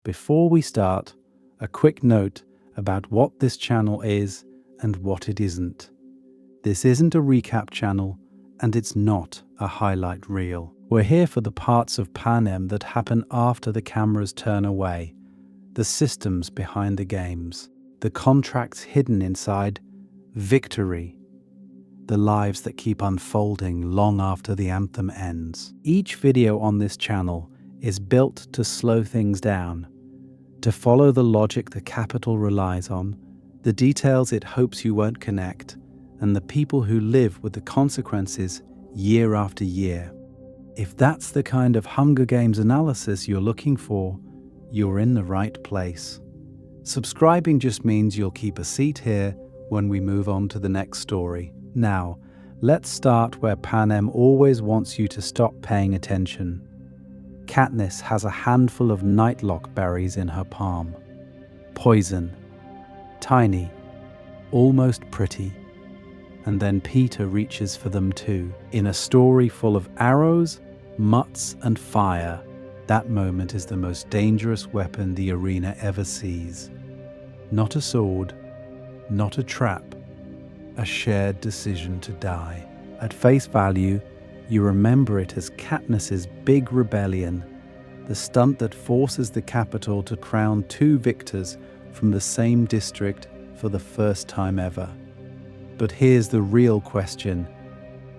Before we start, a quick note about what this channel is and what it isn't. This isn't a recap channel, and it's not a highlight reel. We're here for the parts of Panem that happen after the cameras turn away, the systems behind the games, the contracts hidden inside victory, the lives that keep unfolding long after the anthem ends. Each video on this channel is built to slow things down, to follow the logic the capital relies on, the details it hopes you won't connect, and the people who live with the consequences year after year. If that's the kind of Hunger Games analysis you're looking for, you're in the right place. Subscribing just means you'll keep a seat here when we move on to the next story. Now, let's start where Panem always wants you to stop paying attention. Katniss has a handful of nightlock berries in her palm. Poison. Tiny. Almost pretty. And then Peeta reaches for them too. In a story full of arrows, mutts, and fire, that moment is the most dangerous weapon the arena ever sees. Not a sword, not a trap, a shared decision to die. At face value, you remember it as Katniss's big rebellion, the stunt that forces the capital to crown two victors from the same district for the first time ever. But here's the real question.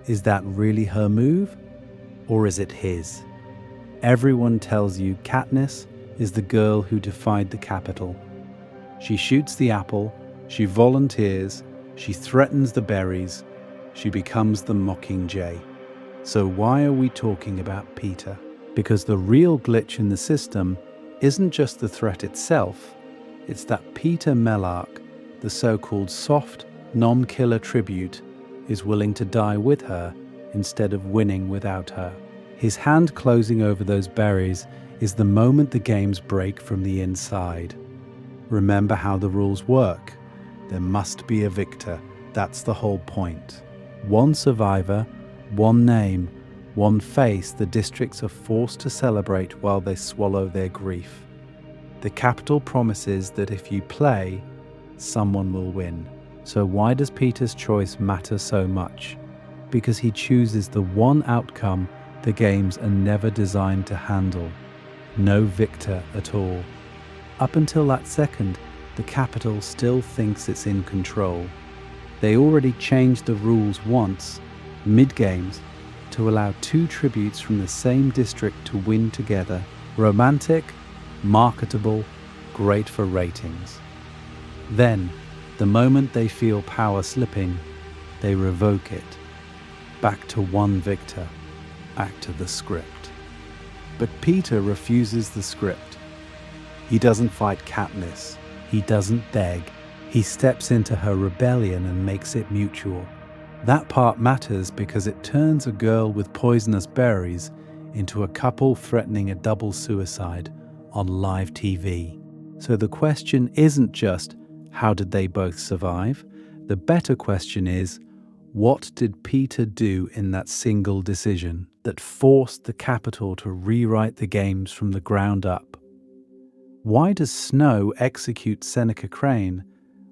Is that really her move? Or is it his? Everyone tells you Katniss is the girl who defied the capital. She shoots the apple, she volunteers, she threatens the berries, she becomes the Mockingjay. So why are we talking about Peeta? Because the real glitch in the system isn't just the threat itself, it's that Peeta Mellark, the so-called soft, non-killer tribute, is willing to die with her instead of winning without her. His hand closing over those berries is the moment the games break from the inside. Remember how the rules work. There must be a victor. That's the whole point. One survivor, one name, one face the districts are forced to celebrate while they swallow their grief. The capital promises that if you play, someone will win. So why does Peeta's choice matter so much? Because he chooses the one outcome the games are never designed to handle. No victor at all. Up until that second, the capital still thinks it's in control. They already changed the rules once, mid-games, to allow two tributes from the same district to win together. Romantic, marketable, great for ratings. Then, the moment they feel power slipping, they revoke it. Back to one victor. Back to the script. But Peeta refuses the script. He doesn't fight Katniss. He doesn't beg. He steps into her rebellion and makes it mutual. That part matters because it turns a girl with poisonous berries into a couple threatening a double suicide on live TV. So the question isn't just, how did they both survive? The better question is, what did Peeta do in that single decision that forced the capital to rewrite the games from the ground up? Why does Snow execute Seneca Crane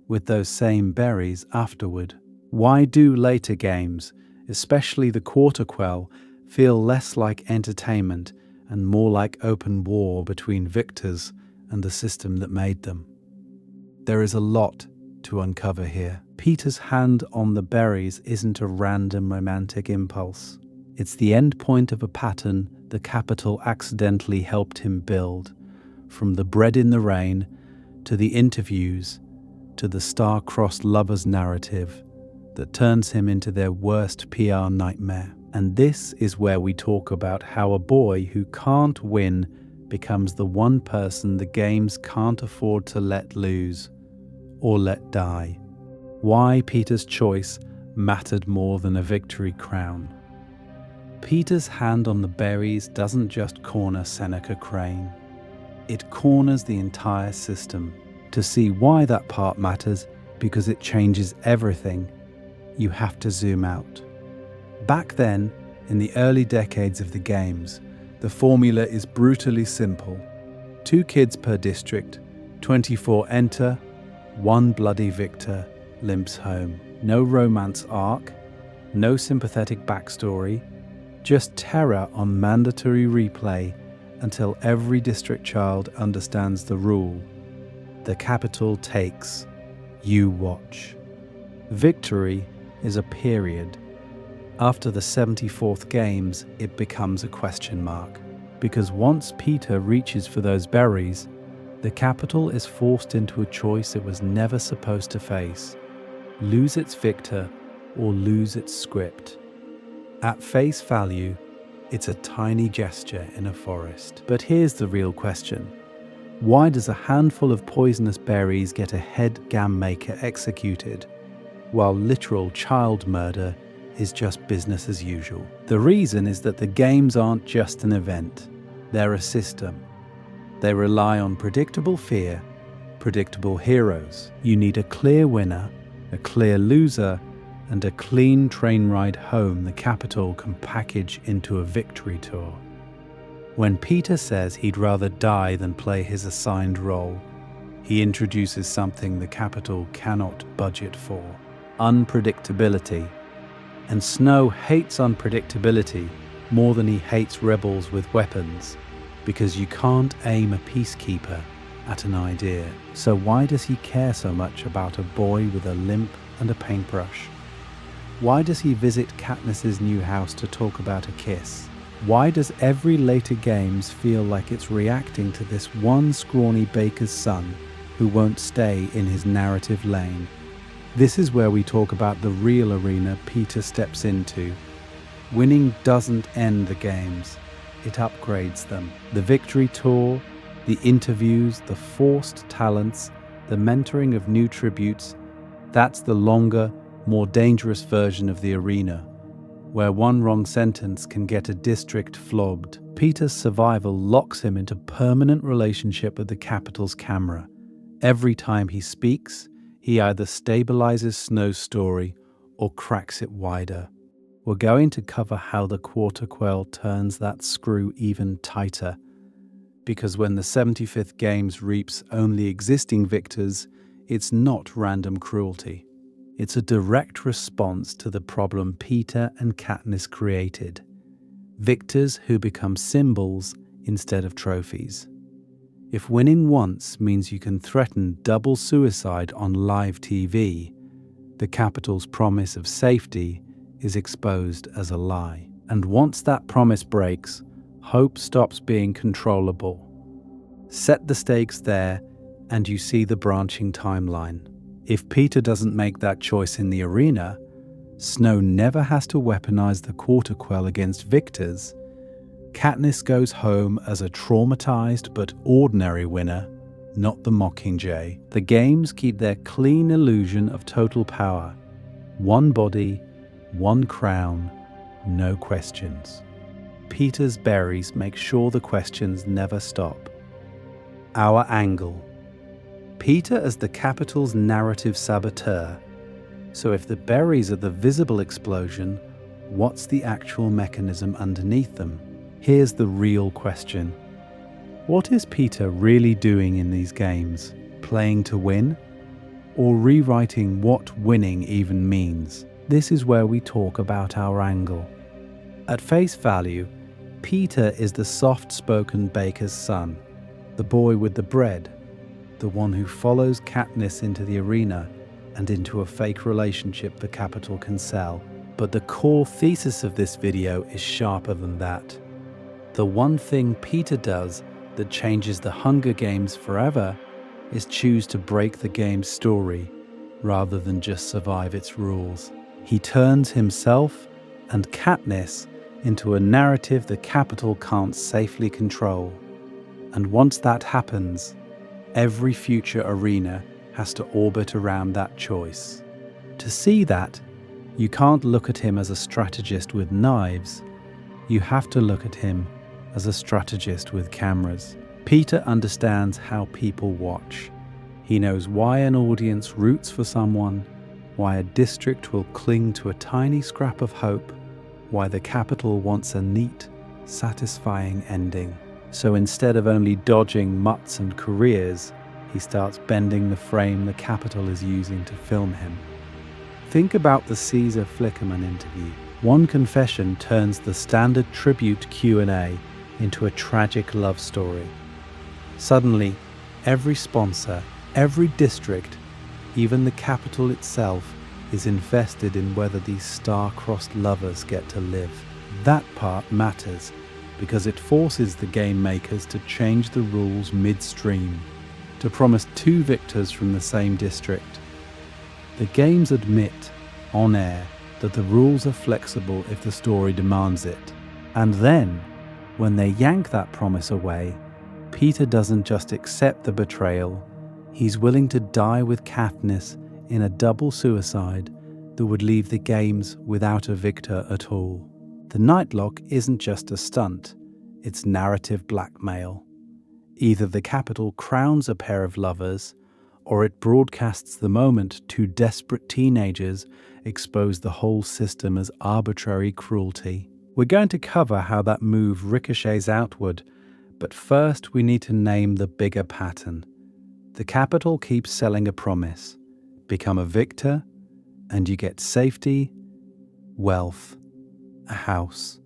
with those same berries afterward? Why do later games, especially the Quarter Quell, feel less like entertainment and more like open war between victors and the system that made them? There is a lot to uncover here. Peeta's hand on the berries isn't a random romantic impulse. It's the end point of a pattern the capital accidentally helped him build, from the bread in the rain, to the interviews, to the star-crossed lovers narrative that turns him into their worst PR nightmare. And this is where we talk about how a boy who can't win becomes the one person the games can't afford to let lose or let die. Why Peeta's choice mattered more than a victory crown. Peeta's hand on the berries doesn't just corner Seneca Crane. It corners the entire system. To see why that part matters, because it changes everything, you have to zoom out. Back then, in the early decades of the games, the formula is brutally simple. 2 kids per district, 24 enter, 1 bloody victor limps home. No romance arc, no sympathetic backstory, just terror on mandatory replay until every district child understands the rule. The capital takes, you watch. Victory is a period. After the 74th games, it becomes a question mark, because once Peeta reaches for those berries, the capital is forced into a choice it was never supposed to face: lose its victor or lose its script. At face value, it's a tiny gesture in a forest. But here's the real question. Why does a handful of poisonous berries get a head Gamemaker executed, while literal child murder is just business as usual? The reason is that the games aren't just an event, they're a system. They rely on predictable fear, predictable heroes. You need a clear winner, a clear loser, and a clean train ride home the capital can package into a victory tour. When Peeta says he'd rather die than play his assigned role, he introduces something the capital cannot budget for: unpredictability. And Snow hates unpredictability more than he hates rebels with weapons, because you can't aim a peacekeeper at an idea. So why does he care so much about a boy with a limp and a paintbrush? Why does he visit Katniss's new house to talk about a kiss? Why does every later games feel like it's reacting to this one scrawny baker's son who won't stay in his narrative lane? This is where we talk about the real arena Peeta steps into. Winning doesn't end the games, it upgrades them. The victory tour, the interviews, the forced talents, the mentoring of new tributes, that's the longer, more dangerous version of the arena, where one wrong sentence can get a district flogged. Peeta's survival locks him into permanent relationship with the capital's camera. Every time he speaks, he either stabilizes Snow's story or cracks it wider. We're going to cover how the Quarter Quell turns that screw even tighter, because when the 75th Games reaps only existing victors, it's not random cruelty. It's a direct response to the problem Peeta and Katniss created: victors who become symbols instead of trophies. If winning once means you can threaten double suicide on live TV, the capital's promise of safety is exposed as a lie. And once that promise breaks, hope stops being controllable. Set the stakes there, and you see the branching timeline. If Peeta doesn't make that choice in the arena, Snow never has to weaponize the Quarter Quell against victors. Katniss goes home as a traumatized but ordinary winner, not the Mockingjay. The games keep their clean illusion of total power. One body, one crown, no questions. Peeta's berries make sure the questions never stop. Our angle. Peeta as the capital's narrative saboteur. So if the berries are the visible explosion, what's the actual mechanism underneath them? Here's the real question. What is Peeta really doing in these games? Playing to win? Or rewriting what winning even means? This is where we talk about our angle. At face value, Peeta is the soft-spoken baker's son, the boy with the bread, the one who follows Katniss into the arena and into a fake relationship the capital can sell. But the core thesis of this video is sharper than that. The one thing Peeta does that changes the Hunger Games forever is choose to break the game's story rather than just survive its rules. He turns himself and Katniss into a narrative the capital can't safely control. And once that happens, every future arena has to orbit around that choice. To see that, you can't look at him as a strategist with knives. You have to look at him as a strategist with cameras. Peeta understands how people watch. He knows why an audience roots for someone, why a district will cling to a tiny scrap of hope, why the capital wants a neat, satisfying ending. So instead of only dodging mutts and careers, he starts bending the frame the Capitol is using to film him. Think about the Caesar Flickerman interview. One confession turns the standard tribute Q&A into a tragic love story. Suddenly, every sponsor, every district, even the Capitol itself, is invested in whether these star-crossed lovers get to live. That part matters because it forces the game makers to change the rules midstream, to promise 2 victors from the same district. The games admit, on air, that the rules are flexible if the story demands it. And then, when they yank that promise away, Peeta doesn't just accept the betrayal, he's willing to die with Katniss in a double suicide that would leave the games without a victor at all. The Nightlock isn't just a stunt, it's narrative blackmail. Either the Capitol crowns a pair of lovers, or it broadcasts the moment 2 desperate teenagers expose the whole system as arbitrary cruelty. We're going to cover how that move ricochets outward, but first we need to name the bigger pattern. The Capitol keeps selling a promise: become a victor, and you get safety, wealth, a house,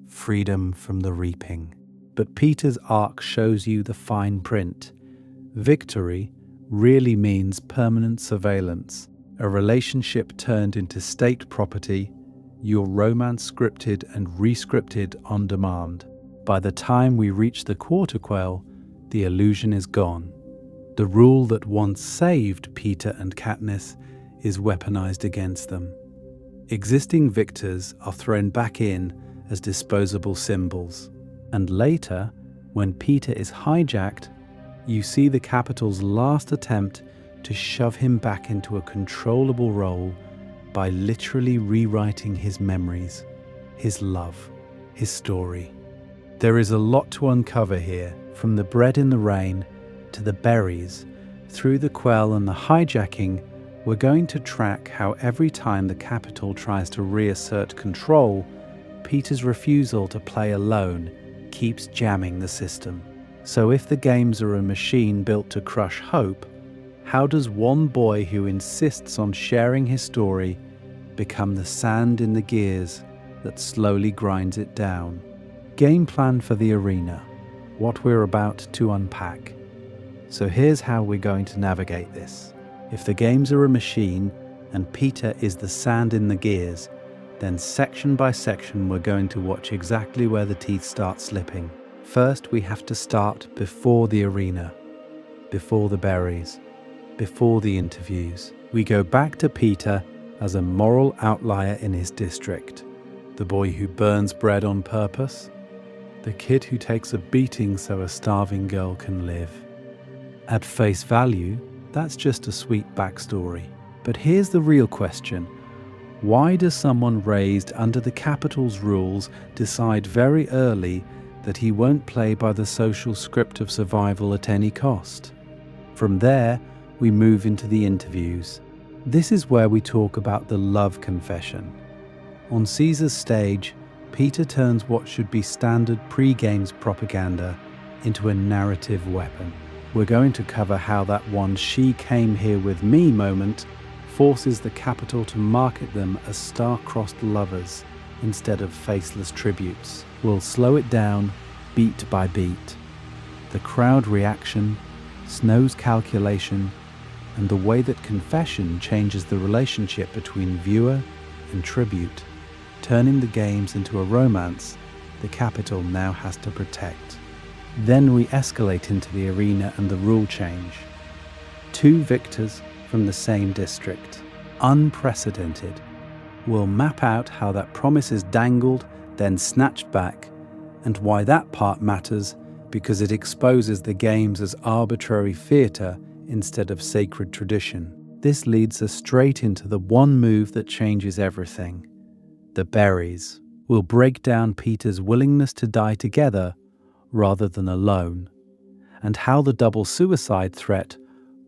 freedom from the reaping. But Peeta's arc shows you the fine print. Victory really means permanent surveillance, a relationship turned into state property, your romance scripted and re-scripted on demand. By the time we reach the Quarter Quell, the illusion is gone. The rule that once saved Peeta and Katniss is weaponized against them. Existing victors are thrown back in as disposable symbols. And later, when Peeta is hijacked, you see the Capitol's last attempt to shove him back into a controllable role by literally rewriting his memories, his love, his story. There is a lot to uncover here, from the bread in the rain to the berries. Through the quell and the hijacking, we're going to track how every time the Capitol tries to reassert control, Peeta's refusal to play alone keeps jamming the system. So if the games are a machine built to crush hope, how does one boy who insists on sharing his story become the sand in the gears that slowly grinds it down? Game plan for the arena, what we're about to unpack. So here's how we're going to navigate this. If the games are a machine and Peeta is the sand in the gears, then section by section we're going to watch exactly where the teeth start slipping. First, we have to start before the arena, before the berries, before the interviews. We go back to Peeta as a moral outlier in his district, the boy who burns bread on purpose, the kid who takes a beating so a starving girl can live. At face value, that's just a sweet backstory. But here's the real question. Why does someone raised under the Capitol's rules decide very early that he won't play by the social script of survival at any cost? From there, we move into the interviews. This is where we talk about the love confession. On Caesar's stage, Peeta turns what should be standard pre-games propaganda into a narrative weapon. We're going to cover how that one "she came here with me" moment forces the Capitol to market them as star-crossed lovers instead of faceless tributes. We'll slow it down beat by beat. The crowd reaction, Snow's calculation, and the way that confession changes the relationship between viewer and tribute, turning the games into a romance the Capitol now has to protect. Then we escalate into the arena and the rule change. 2 victors from the same district. Unprecedented. We'll map out how that promise is dangled, then snatched back, and why that part matters because it exposes the games as arbitrary theatre instead of sacred tradition. This leads us straight into the one move that changes everything. The berries. We'll break down Peeta's willingness to die together rather than alone, and how the double suicide threat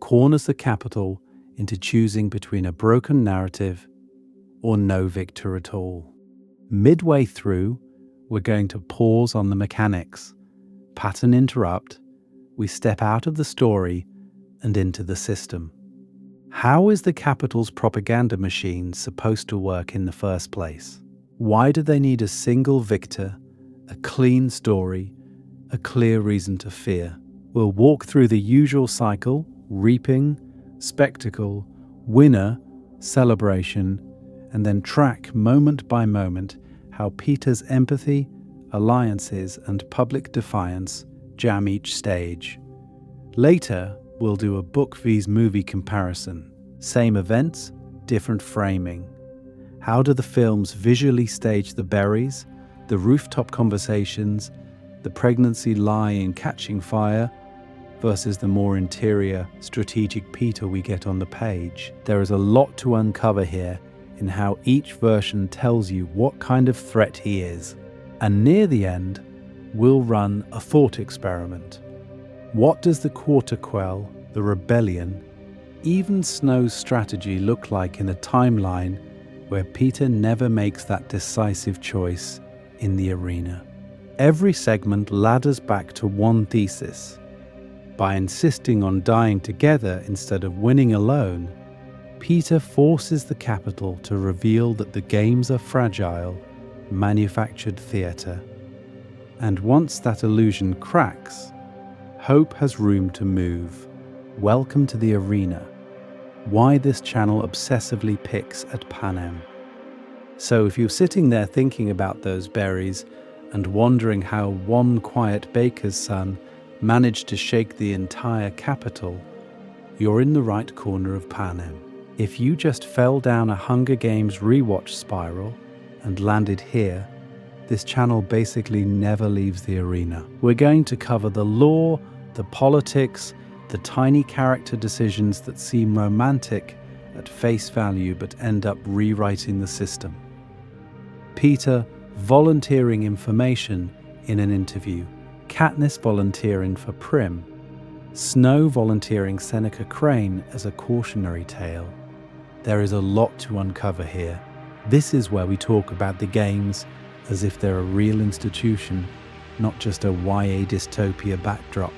corners the Capitol into choosing between a broken narrative or no victor at all. Midway through, we're going to pause on the mechanics. pattern interrupt, we step out of the story and into the system. How is the Capital's propaganda machine supposed to work in the first place? Why do they need a single victor, a clean story, a clear reason to fear? We'll walk through the usual cycle: reaping, spectacle, winner, celebration, and then track moment by moment how Peeta's empathy, alliances, and public defiance jam each stage. Later, we'll do a book vs movie comparison. Same events, different framing. How do the films visually stage the berries, the rooftop conversations, the pregnancy lie in Catching Fire, versus the more interior, strategic Peeta we get on the page? There is a lot to uncover here in how each version tells you what kind of threat he is. And near the end, we'll run a thought experiment. What does the Quarter Quell, the rebellion, even Snow's strategy look like in a timeline where Peeta never makes that decisive choice in the arena? Every segment ladders back to one thesis. By insisting on dying together instead of winning alone, Peeta forces the Capital to reveal that the games are fragile, manufactured theatre. And once that illusion cracks, hope has room to move. Welcome to the arena. Why this channel obsessively picks at Panem. So if you're sitting there thinking about those berries and wondering how one quiet baker's son managed to shake the entire Capital, you're in the right corner of Panem. If you just fell down a Hunger Games rewatch spiral and landed here, this channel basically never leaves the arena. We're going to cover the lore, the politics, the tiny character decisions that seem romantic at face value but end up rewriting the system. Peeta volunteering information in an interview, Katniss volunteering for Prim, Snow volunteering Seneca Crane as a cautionary tale. There is a lot to uncover here. This is where we talk about the games as if they're a real institution, not just a YA dystopia backdrop.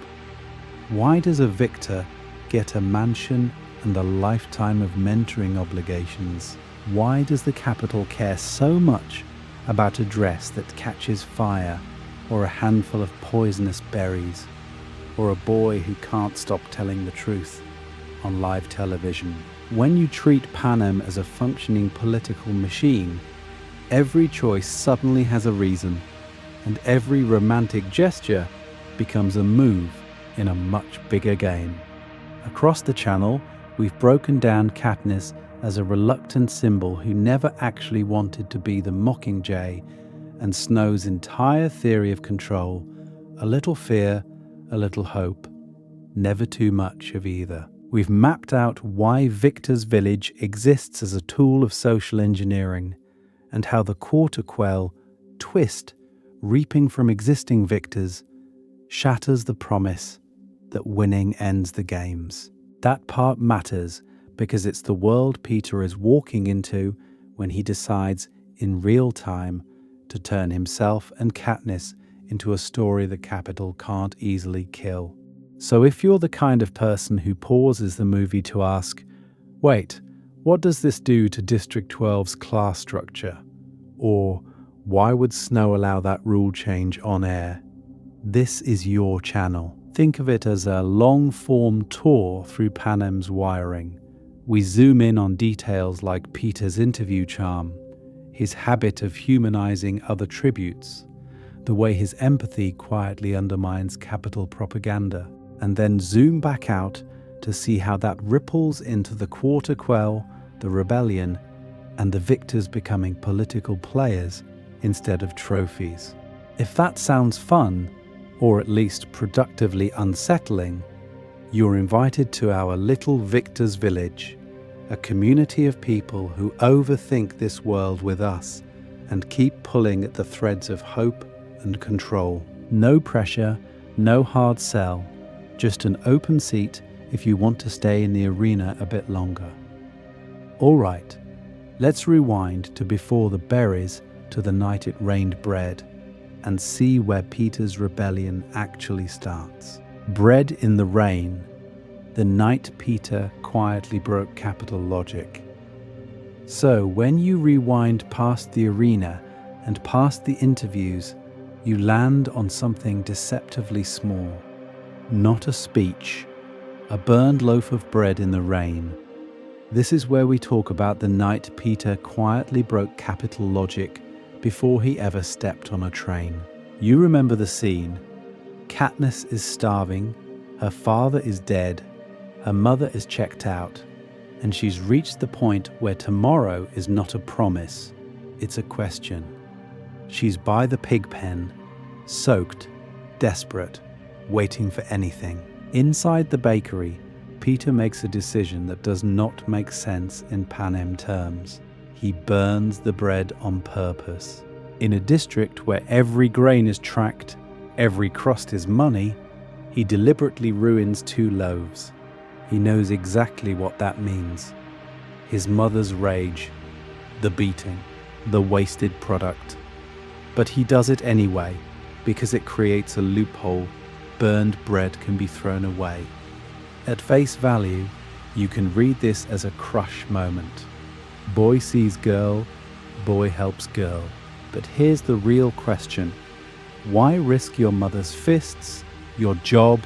Why does a victor get a mansion and a lifetime of mentoring obligations? Why does the Capital care so much about a dress that catches fire, or a handful of poisonous berries, or a boy who can't stop telling the truth on live television? When you treat Panem as a functioning political machine, every choice suddenly has a reason, and every romantic gesture becomes a move in a much bigger game. Across the channel, we've broken down Katniss as a reluctant symbol who never actually wanted to be the Mockingjay, and Snow's entire theory of control: a little fear, a little hope, never too much of either. We've mapped out why Victor's Village exists as a tool of social engineering, and how the Quarter Quell twist, reaping from existing victors, shatters the promise that winning ends the games. That part matters because it's the world Peeta is walking into when he decides in real time to turn himself and Katniss into a story the Capital can't easily kill. So if you're the kind of person who pauses the movie to ask, wait, what does this do to District 12's class structure? Or why would Snow allow that rule change on air? This is your channel. Think of it as a long-form tour through Panem's wiring. We zoom in on details like Peeta's interview charm, his habit of humanizing other tributes, the way his empathy quietly undermines Capital propaganda, and then zoom back out to see how that ripples into the Quarter Quell, the rebellion, and the victors becoming political players instead of trophies. If that sounds fun, or at least productively unsettling, you're invited to our little Victor's Village, a community of people who overthink this world with us and keep pulling at the threads of hope and control. No pressure, no hard sell, just an open seat if you want to stay in the arena a bit longer. All right, let's rewind to before the berries to the night it rained bread. and see where Peeta's rebellion actually starts. Bred in the rain, the night Peeta quietly broke capital logic. So when you rewind past the arena and past the interviews, you land on something deceptively small. Not a speech, a burned loaf of bread in the rain. This is where we talk about the night Peeta quietly broke capital logic before he ever stepped on a train. You remember the scene. Katniss is starving, her father is dead, her mother is checked out, and she's reached the point where tomorrow is not a promise, it's a question. She's by the pig pen, soaked, desperate, waiting for anything. Inside the bakery, Peeta makes a decision that does not make sense in Panem terms. He burns the bread on purpose. In a district where every grain is tracked, every crust is money, he deliberately ruins 2 loaves. He knows exactly what that means. His mother's rage, the beating, the wasted product. But he does it anyway, because it creates a loophole. Burned bread can be thrown away. At face value, you can read this as a crush moment. Boy sees girl, boy helps girl. But here's the real question. Why risk your mother's fists, your job,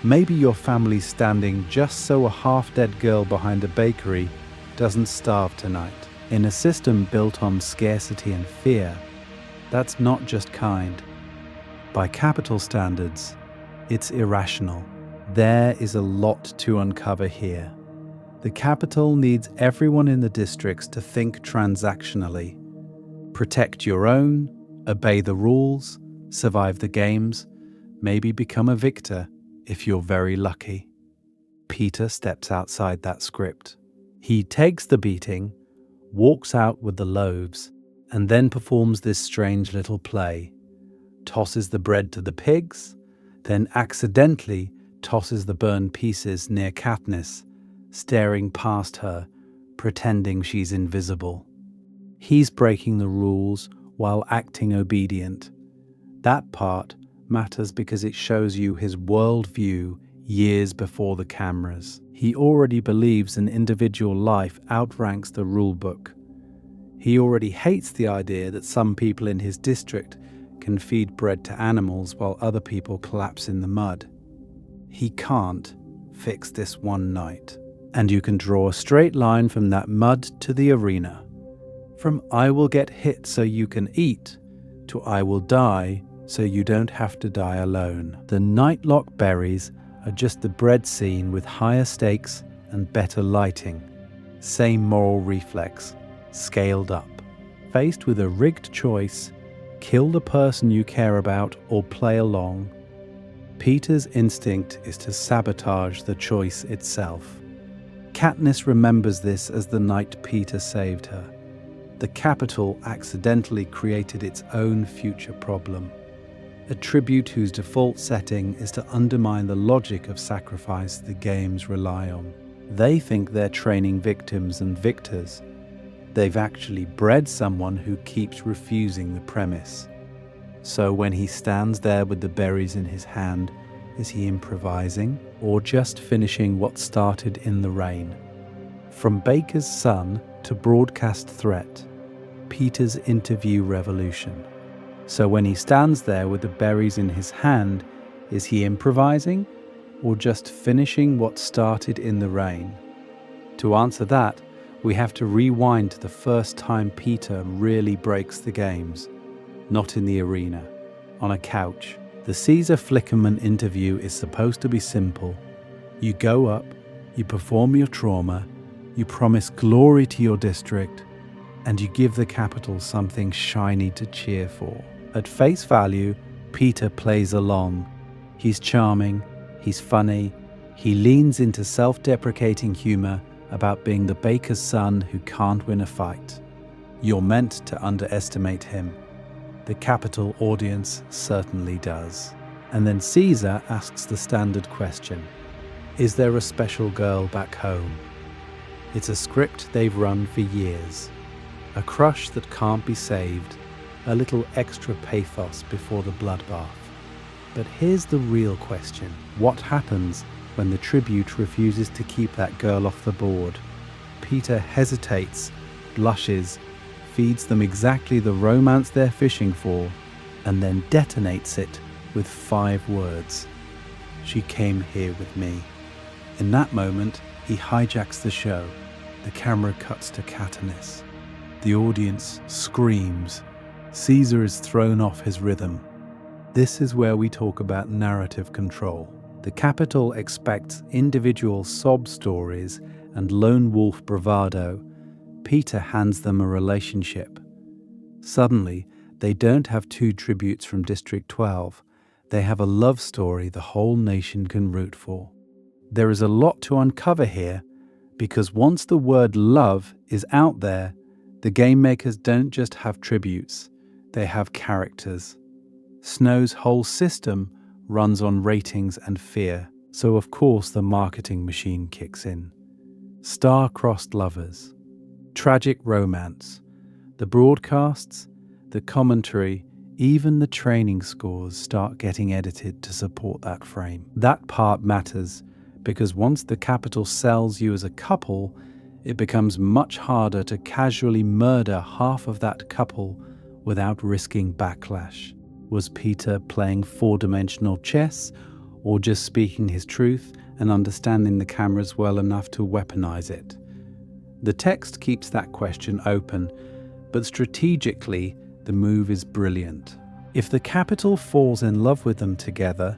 maybe your family standing just so a half-dead girl behind a bakery doesn't starve tonight? In a system built on scarcity and fear, that's not just kind. By capital standards, it's irrational. There is a lot to uncover here. The capital needs everyone in the districts to think transactionally. Protect your own, obey the rules, survive the games, maybe become a victor if you're very lucky. Peeta steps outside that script. He takes the beating, walks out with the loaves, and then performs this strange little play. Tosses the bread to the pigs, then accidentally tosses the burned pieces near Katniss, staring past her, pretending she's invisible. He's breaking the rules while acting obedient. That part matters because it shows you his worldview years before the cameras. He already believes an individual life outranks the rulebook. He already hates the idea that some people in his district can feed bread to animals while other people collapse in the mud. He can't fix this one night. And you can draw a straight line from that mud to the arena. From I will get hit so you can eat, to I will die so you don't have to die alone. The Nightlock berries are just the bread scene with higher stakes and better lighting. Same moral reflex, scaled up. Faced with a rigged choice, kill the person you care about or play along, Peeta's instinct is to sabotage the choice itself. Katniss remembers this as the night Peeta saved her. The capital accidentally created its own future problem. A tribute whose default setting is to undermine the logic of sacrifice the games rely on. They think they're training victims and victors. They've actually bred someone who keeps refusing the premise. So when he stands there with the berries in his hand, is he improvising or just finishing what started in the rain? From baker's son to broadcast threat, Peeta's interview revolution. So when he stands there with the berries in his hand, is he improvising or just finishing what started in the rain? To answer that, we have to rewind to the first time Peeta really breaks the games. Not in the arena, on a couch. The Caesar Flickerman interview is supposed to be simple. You go up, you perform your trauma, you promise glory to your district, and you give the capital something shiny to cheer for. At face value, Peeta plays along. He's charming, he's funny, he leans into self-deprecating humor about being the baker's son who can't win a fight. You're meant to underestimate him. The capital audience certainly does. And then Caesar asks the standard question, is there a special girl back home? It's a script they've run for years. A crush that can't be saved, a little extra pathos before the bloodbath. But here's the real question. What happens when the tribute refuses to keep that girl off the board? Peeta hesitates, blushes, feeds them exactly the romance they're fishing for, and then detonates it with 5 words. She came here with me. In that moment, he hijacks the show. The camera cuts to Katniss. The audience screams. Caesar is thrown off his rhythm. This is where we talk about narrative control. The Capitol expects individual sob stories and lone wolf bravado. Peeta hands them a relationship. Suddenly, they don't have 2 tributes from District 12. They have a love story the whole nation can root for. There is a lot to uncover here, because once the word love is out there, the Gamemakers don't just have tributes, they have characters. Snow's whole system runs on ratings and fear, so of course the marketing machine kicks in. Star-crossed lovers, tragic romance, the broadcasts, the commentary, even the training scores start getting edited to support that frame. That part matters, because once the Capitol sells you as a couple, it becomes much harder to casually murder half of that couple without risking backlash. Was Peeta playing 4-dimensional chess, or just speaking his truth and understanding the cameras well enough to weaponize it? The text keeps that question open, but strategically, the move is brilliant. If the Capitol falls in love with them together,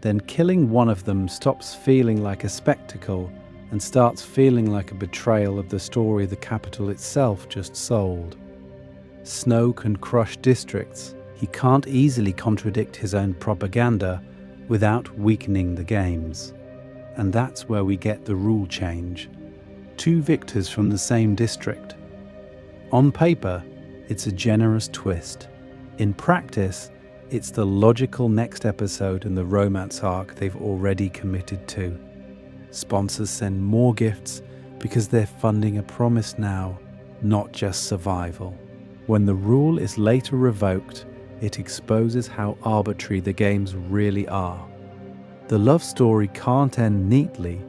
then killing one of them stops feeling like a spectacle and starts feeling like a betrayal of the story the Capitol itself just sold. Snow can crush districts. He can't easily contradict his own propaganda without weakening the games. And that's where we get the rule change. 2 victors from the same district. On paper, it's a generous twist. In practice, it's the logical next episode in the romance arc they've already committed to. Sponsors send more gifts because they're funding a promise now, not just survival. When the rule is later revoked, it exposes how arbitrary the games really are. The love story can't end neatly,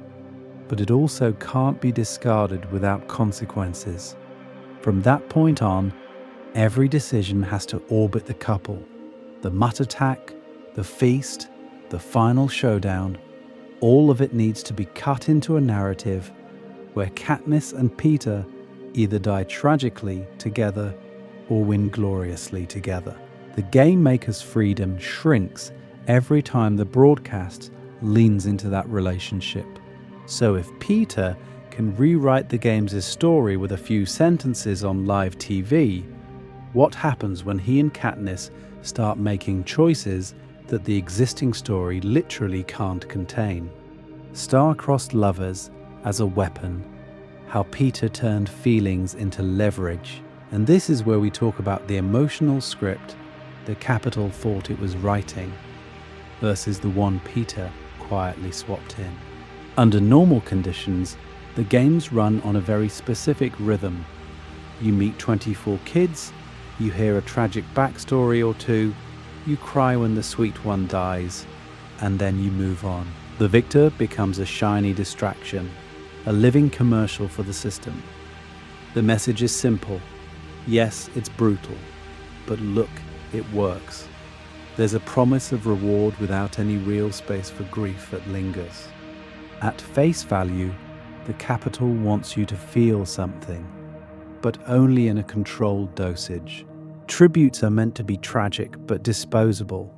but it also can't be discarded without consequences. From that point on, every decision has to orbit the couple. The mutt attack, the feast, the final showdown, all of it needs to be cut into a narrative where Katniss and Peeta either die tragically together or win gloriously together. The Gamemakers' freedom shrinks every time the broadcast leans into that relationship. So if Peeta can rewrite the game's story with a few sentences on live TV, what happens when he and Katniss start making choices that the existing story literally can't contain? Star-crossed lovers as a weapon, how Peeta turned feelings into leverage. And this is where we talk about the emotional script the Capitol thought it was writing versus the one Peeta quietly swapped in. Under normal conditions, the games run on a very specific rhythm. You meet 24 kids, you hear a tragic backstory or 2, you cry when the sweet one dies, and then you move on. The victor becomes a shiny distraction, a living commercial for the system. The message is simple. Yes, it's brutal, but look, it works. There's a promise of reward without any real space for grief that lingers. At face value, the Capitol wants you to feel something, but only in a controlled dosage. Tributes are meant to be tragic but disposable,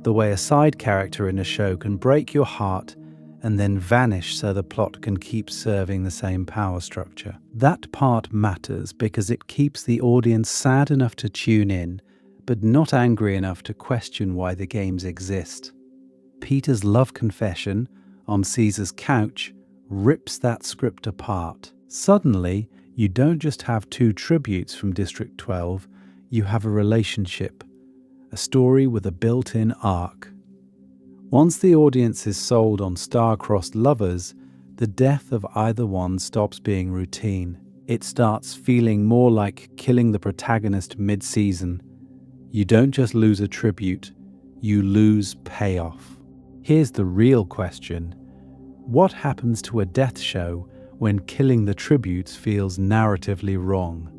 the way a side character in a show can break your heart and then vanish so the plot can keep serving the same power structure. That part matters because it keeps the audience sad enough to tune in, but not angry enough to question why the games exist. Peeta's love confession on Caesar's couch rips that script apart. Suddenly, you don't just have 2 tributes from District 12, you have a relationship, a story with a built-in arc. Once the audience is sold on star-crossed lovers, the death of either one stops being routine. It starts feeling more like killing the protagonist mid-season You don't just lose a tribute, you lose payoff. Here's the real question. What happens to a death show when killing the tributes feels narratively wrong?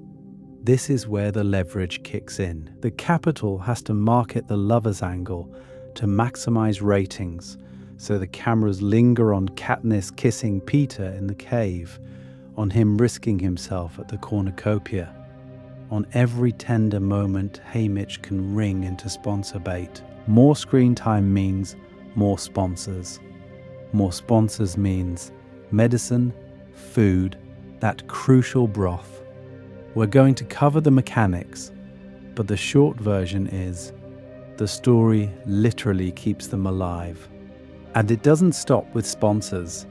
This is where the leverage kicks in. The Capitol has to market the lover's angle to maximize ratings, so the cameras linger on Katniss kissing Peeta in the cave, on him risking himself at the cornucopia. On every tender moment Haymitch can ring into sponsor bait. More screen time means more sponsors. More sponsors means medicine, food, that crucial broth. We're going to cover the mechanics, but the short version is the story literally keeps them alive. And it doesn't stop with sponsors.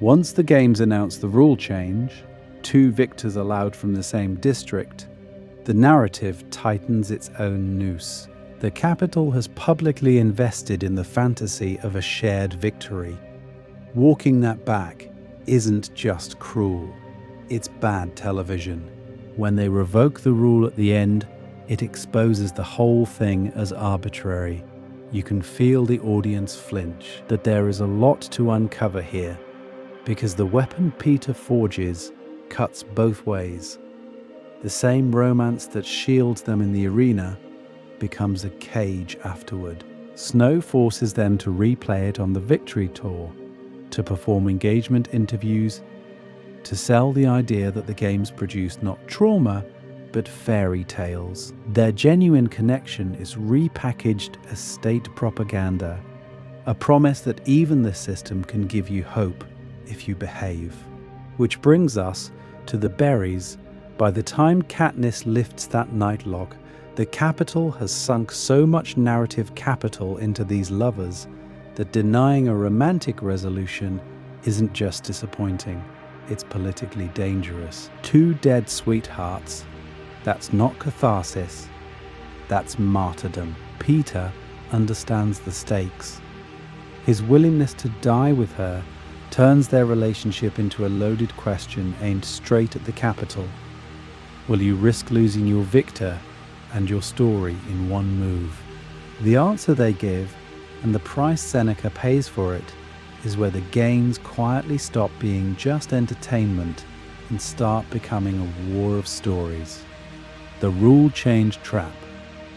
Once the games announce the rule change, 2 victors allowed from the same district, the narrative tightens its own noose. The Capitol has publicly invested in the fantasy of a shared victory. Walking that back isn't just cruel, it's bad television. When they revoke the rule at the end, it exposes the whole thing as arbitrary. You can feel the audience flinch, that there is a lot to uncover here, because the weapon Peeta forges cuts both ways. The same romance that shields them in the arena becomes a cage afterward. Snow forces them to replay it on the Victory Tour, to perform engagement interviews, to sell the idea that the games produce not trauma, but fairy tales. Their genuine connection is repackaged as state propaganda, a promise that even the system can give you hope if you behave. Which brings us to the berries. By the time Katniss lifts that nightlock, the Capitol has sunk so much narrative capital into these lovers that denying a romantic resolution isn't just disappointing, it's politically dangerous. 2 dead sweethearts, that's not catharsis, that's martyrdom. Peeta understands the stakes. His willingness to die with her turns their relationship into a loaded question aimed straight at the Capitol. Will you risk losing your victor and your story in one move? The answer they give, and the price Seneca pays for it, is where the games quietly stop being just entertainment and start becoming a war of stories. The rule change trap,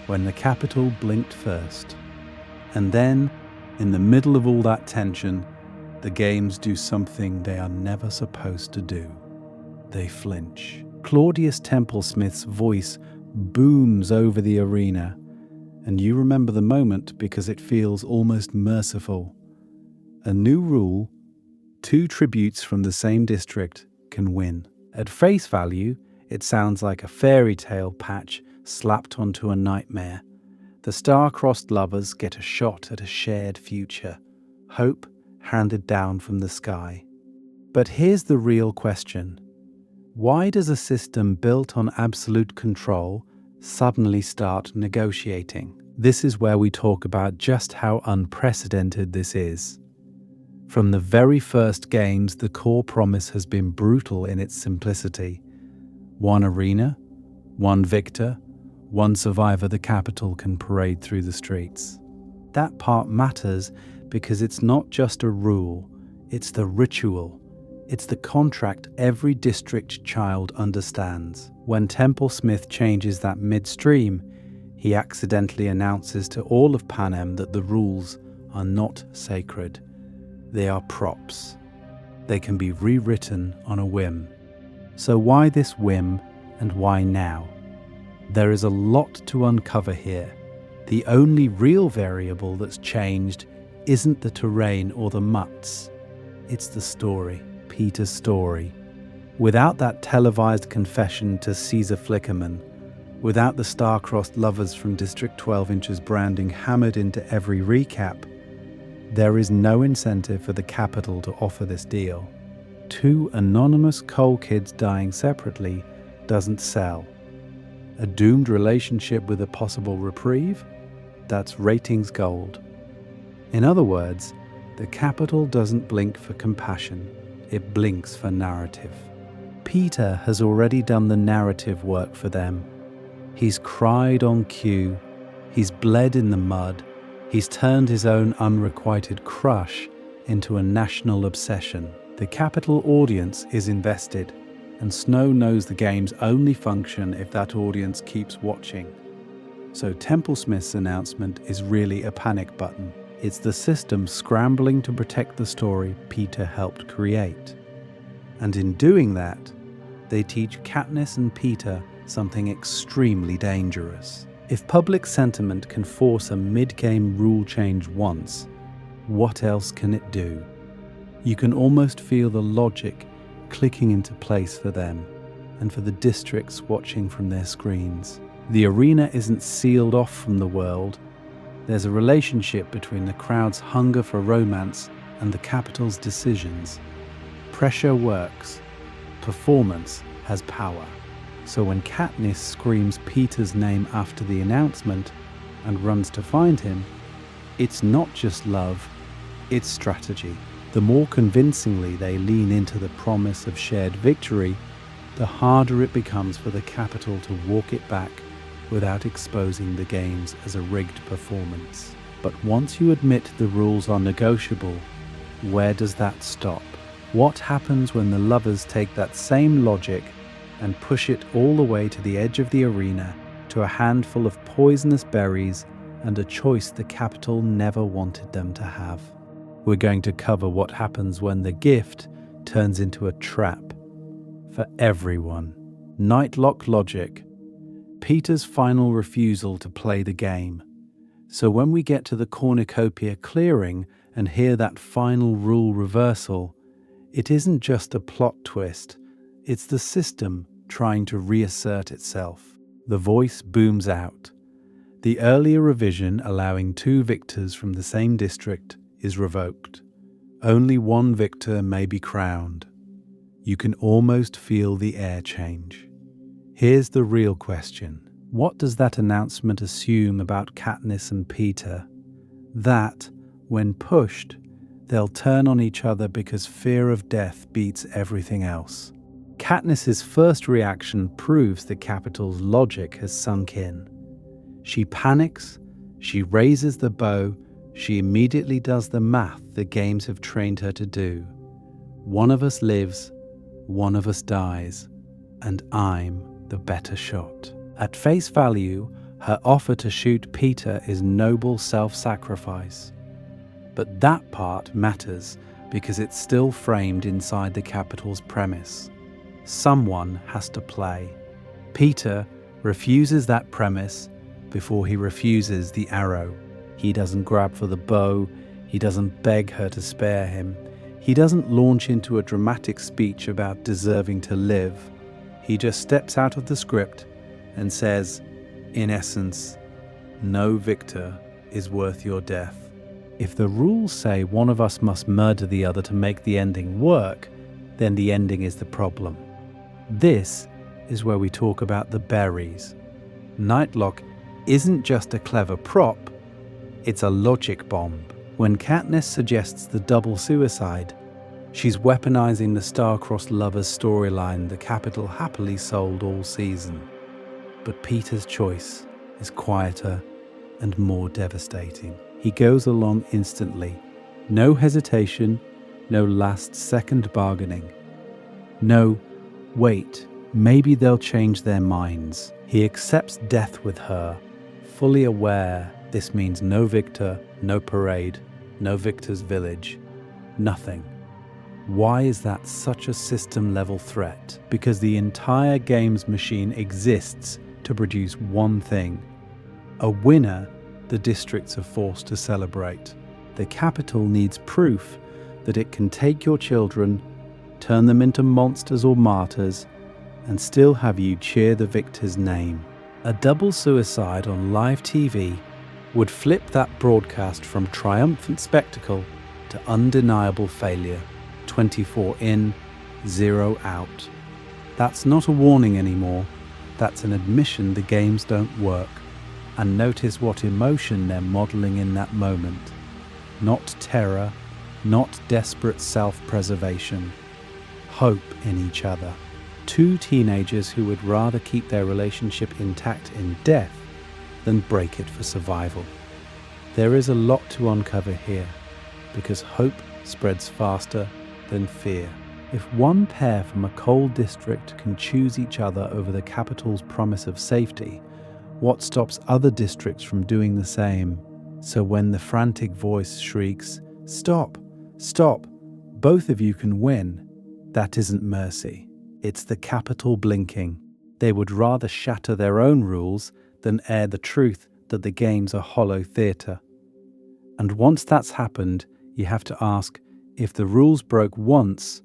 when the Capitol blinked first. And then, in the middle of all that tension, the games do something they are never supposed to do. They flinch. Claudius Templesmith's voice booms over the arena, and you remember the moment because it feels almost merciful. A new rule, 2 tributes from the same district can win. At face value, it sounds like a fairy tale patch slapped onto a nightmare. The star-crossed lovers get a shot at a shared future, hope handed down from the sky. But here's the real question. Why does a system built on absolute control suddenly start negotiating? This is where we talk about just how unprecedented this is. From the very first games, the core promise has been brutal in its simplicity. 1 arena, 1 victor, 1 survivor the Capitol can parade through the streets. That part matters because it's not just a rule, it's the ritual. It's the contract every district child understands. When Templesmith changes that midstream, he accidentally announces to all of Panem that the rules are not sacred. They are props. They can be rewritten on a whim. So why this whim, and why now? There is a lot to uncover here. The only real variable that's changed isn't the terrain or the mutts. It's the story. Peeta's story. Without that televised confession to Caesar Flickerman, without the star-crossed lovers from District 12 Inches branding hammered into every recap, there is no incentive for the Capitol to offer this deal. 2 anonymous coal kids dying separately doesn't sell. A doomed relationship with a possible reprieve? That's ratings gold. In other words, the Capitol doesn't blink for compassion. It blinks for narrative. Peeta has already done the narrative work for them. He's cried on cue, he's bled in the mud, he's turned his own unrequited crush into a national obsession. The capital audience is invested, and Snow knows the games only function if that audience keeps watching. So Templesmith's announcement is really a panic button. It's the system scrambling to protect the story Peeta helped create. And in doing that, they teach Katniss and Peeta something extremely dangerous. If public sentiment can force a mid-game rule change once, what else can it do? You can almost feel the logic clicking into place for them and for the districts watching from their screens. The arena isn't sealed off from the world. There's a relationship between the crowd's hunger for romance and the capital's decisions. Pressure works. Performance has power. So when Katniss screams Peeta's name after the announcement and runs to find him, it's not just love, it's strategy. The more convincingly they lean into the promise of shared victory, the harder it becomes for the capital to walk it back without exposing the games as a rigged performance. But once you admit the rules are negotiable, where does that stop? What happens when the lovers take that same logic and push it all the way to the edge of the arena, to a handful of poisonous berries and a choice the capital never wanted them to have? We're going to cover what happens when the gift turns into a trap for everyone. Nightlock logic. Peeta's final refusal to play the game. So when we get to the cornucopia clearing and hear that final rule reversal, it isn't just a plot twist, it's the system trying to reassert itself. The voice booms out. The earlier revision allowing 2 victors from the same district is revoked. Only one victor may be crowned. You can almost feel the air change. Here's the real question. What does that announcement assume about Katniss and Peeta? That, when pushed, they'll turn on each other because fear of death beats everything else. Katniss's first reaction proves the capital's logic has sunk in. She panics, she raises the bow, she immediately does the math the games have trained her to do. One of us lives, one of us dies, and I'm the better shot. At face value, her offer to shoot Peeta is noble self-sacrifice. But that part matters because it's still framed inside the capital's premise. Someone has to play. Peeta refuses that premise before he refuses the arrow. He doesn't grab for the bow, he doesn't beg her to spare him, he doesn't launch into a dramatic speech about deserving to live. He just steps out of the script and says, in essence, no victor is worth your death. If the rules say one of us must murder the other to make the ending work, then the ending is the problem. This is where we talk about the berries. Nightlock isn't just a clever prop, it's a logic bomb. When Katniss suggests the double suicide, she's weaponizing the star-crossed lovers storyline the capital happily sold all season. But Peeta's choice is quieter and more devastating. He goes along instantly. No hesitation, no last-second bargaining. No, wait, maybe they'll change their minds. He accepts death with her, fully aware this means no victor, no parade, no victor's village, nothing. Why is that such a system-level threat? Because the entire games machine exists to produce one thing: a winner the districts are forced to celebrate. The capital needs proof that it can take your children, turn them into monsters or martyrs, and still have you cheer the victor's name. A double suicide on live TV would flip that broadcast from triumphant spectacle to undeniable failure. 24 in, 0 out. That's not a warning anymore. That's an admission the games don't work. And notice what emotion they're modeling in that moment. Not terror, not desperate self-preservation. Hope in each other. Two teenagers who would rather keep their relationship intact in death than break it for survival. There is a lot to uncover here, because hope spreads faster than fear. If one pair from a cold district can choose each other over the capital's promise of safety, what stops other districts from doing the same? So when the frantic voice shrieks, "Stop! Stop! Both of you can win," that isn't mercy. It's the capital blinking. They would rather shatter their own rules than air the truth that the game's a hollow theatre. And once that's happened, you have to ask, if the rules broke once,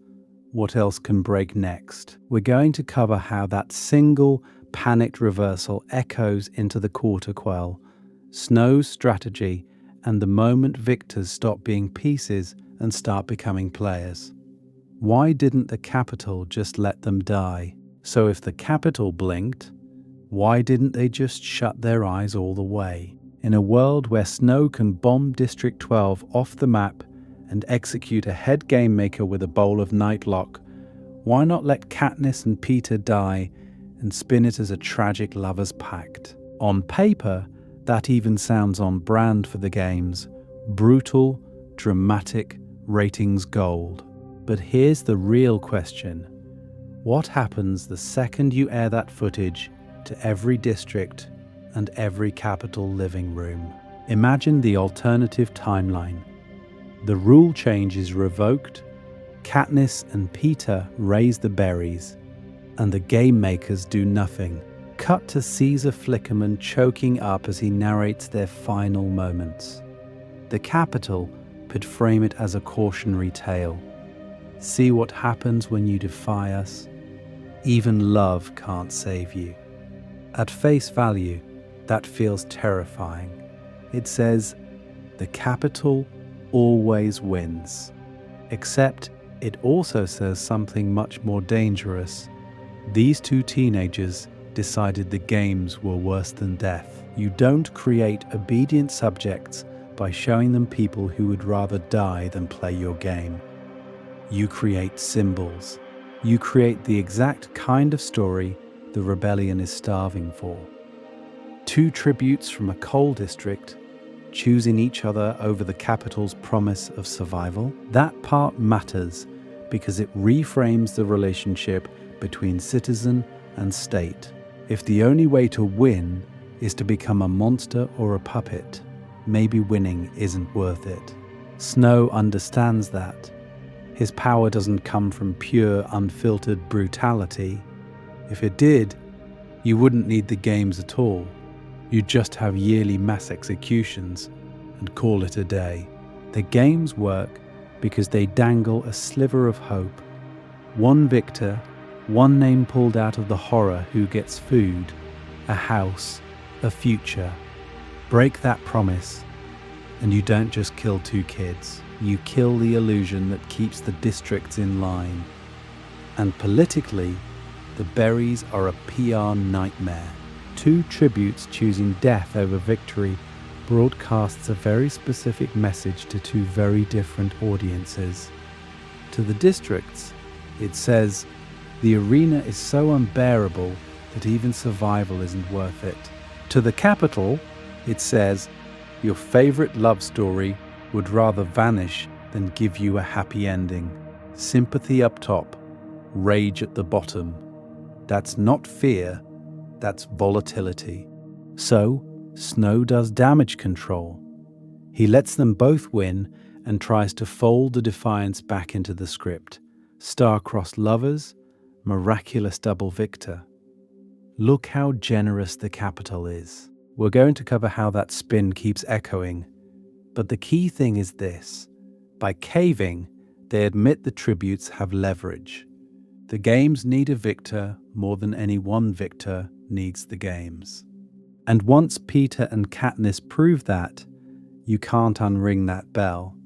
what else can break next? We're going to cover how that single panicked reversal echoes into the quarter quell, Snow's strategy, and the moment victors stop being pieces and start becoming players. Why didn't the capital just let them die? So if the capital blinked, why didn't they just shut their eyes all the way? In a world where Snow can bomb District 12 off the map and execute a head game maker with a bowl of Nightlock, why not let Katniss and Peeta die and spin it as a tragic lover's pact? On paper, that even sounds on brand for the games. Brutal, dramatic, ratings gold. But here's the real question. What happens the second you air that footage to every district and every capital living room? Imagine the alternative timeline. The rule change is revoked, Katniss and Peeta raise the berries, and the Gamemakers do nothing. Cut to Caesar Flickerman choking up as he narrates their final moments. The capital could frame it as a cautionary tale. See what happens when you defy us. Even love can't save you. At face value, that feels terrifying. It says, the capital always wins. Except it also says something much more dangerous. These two teenagers decided the games were worse than death. You don't create obedient subjects by showing them people who would rather die than play your game. You create symbols. You create the exact kind of story the rebellion is starving for. Two tributes from a coal district choosing each other over the capital's promise of survival. That part matters because it reframes the relationship between citizen and state. If the only way to win is to become a monster or a puppet, maybe winning isn't worth it. Snow understands that. His power doesn't come from pure, unfiltered brutality. If it did, you wouldn't need the games at all. You'd just have yearly mass executions and call it a day. The games work because they dangle a sliver of hope. One victor, one name pulled out of the horror who gets food, a house, a future. Break that promise, and you don't just kill two kids. You kill the illusion that keeps the districts in line. And politically, the berries are a PR nightmare. Two tributes choosing death over victory broadcasts a very specific message to two very different audiences. To the districts, it says, the arena is so unbearable that even survival isn't worth it. To the capital, it says, your favorite love story would rather vanish than give you a happy ending. Sympathy up top, rage at the bottom. That's not fear, that's volatility. So, Snow does damage control. He lets them both win and tries to fold the defiance back into the script. Star-crossed lovers, miraculous double victor. Look how generous the capital is. We're going to cover how that spin keeps echoing. But the key thing is this. By caving, they admit the tributes have leverage. The games need a victor more than any one victor needs the games. And once Peeta and Katniss prove that, you can't unring that bell.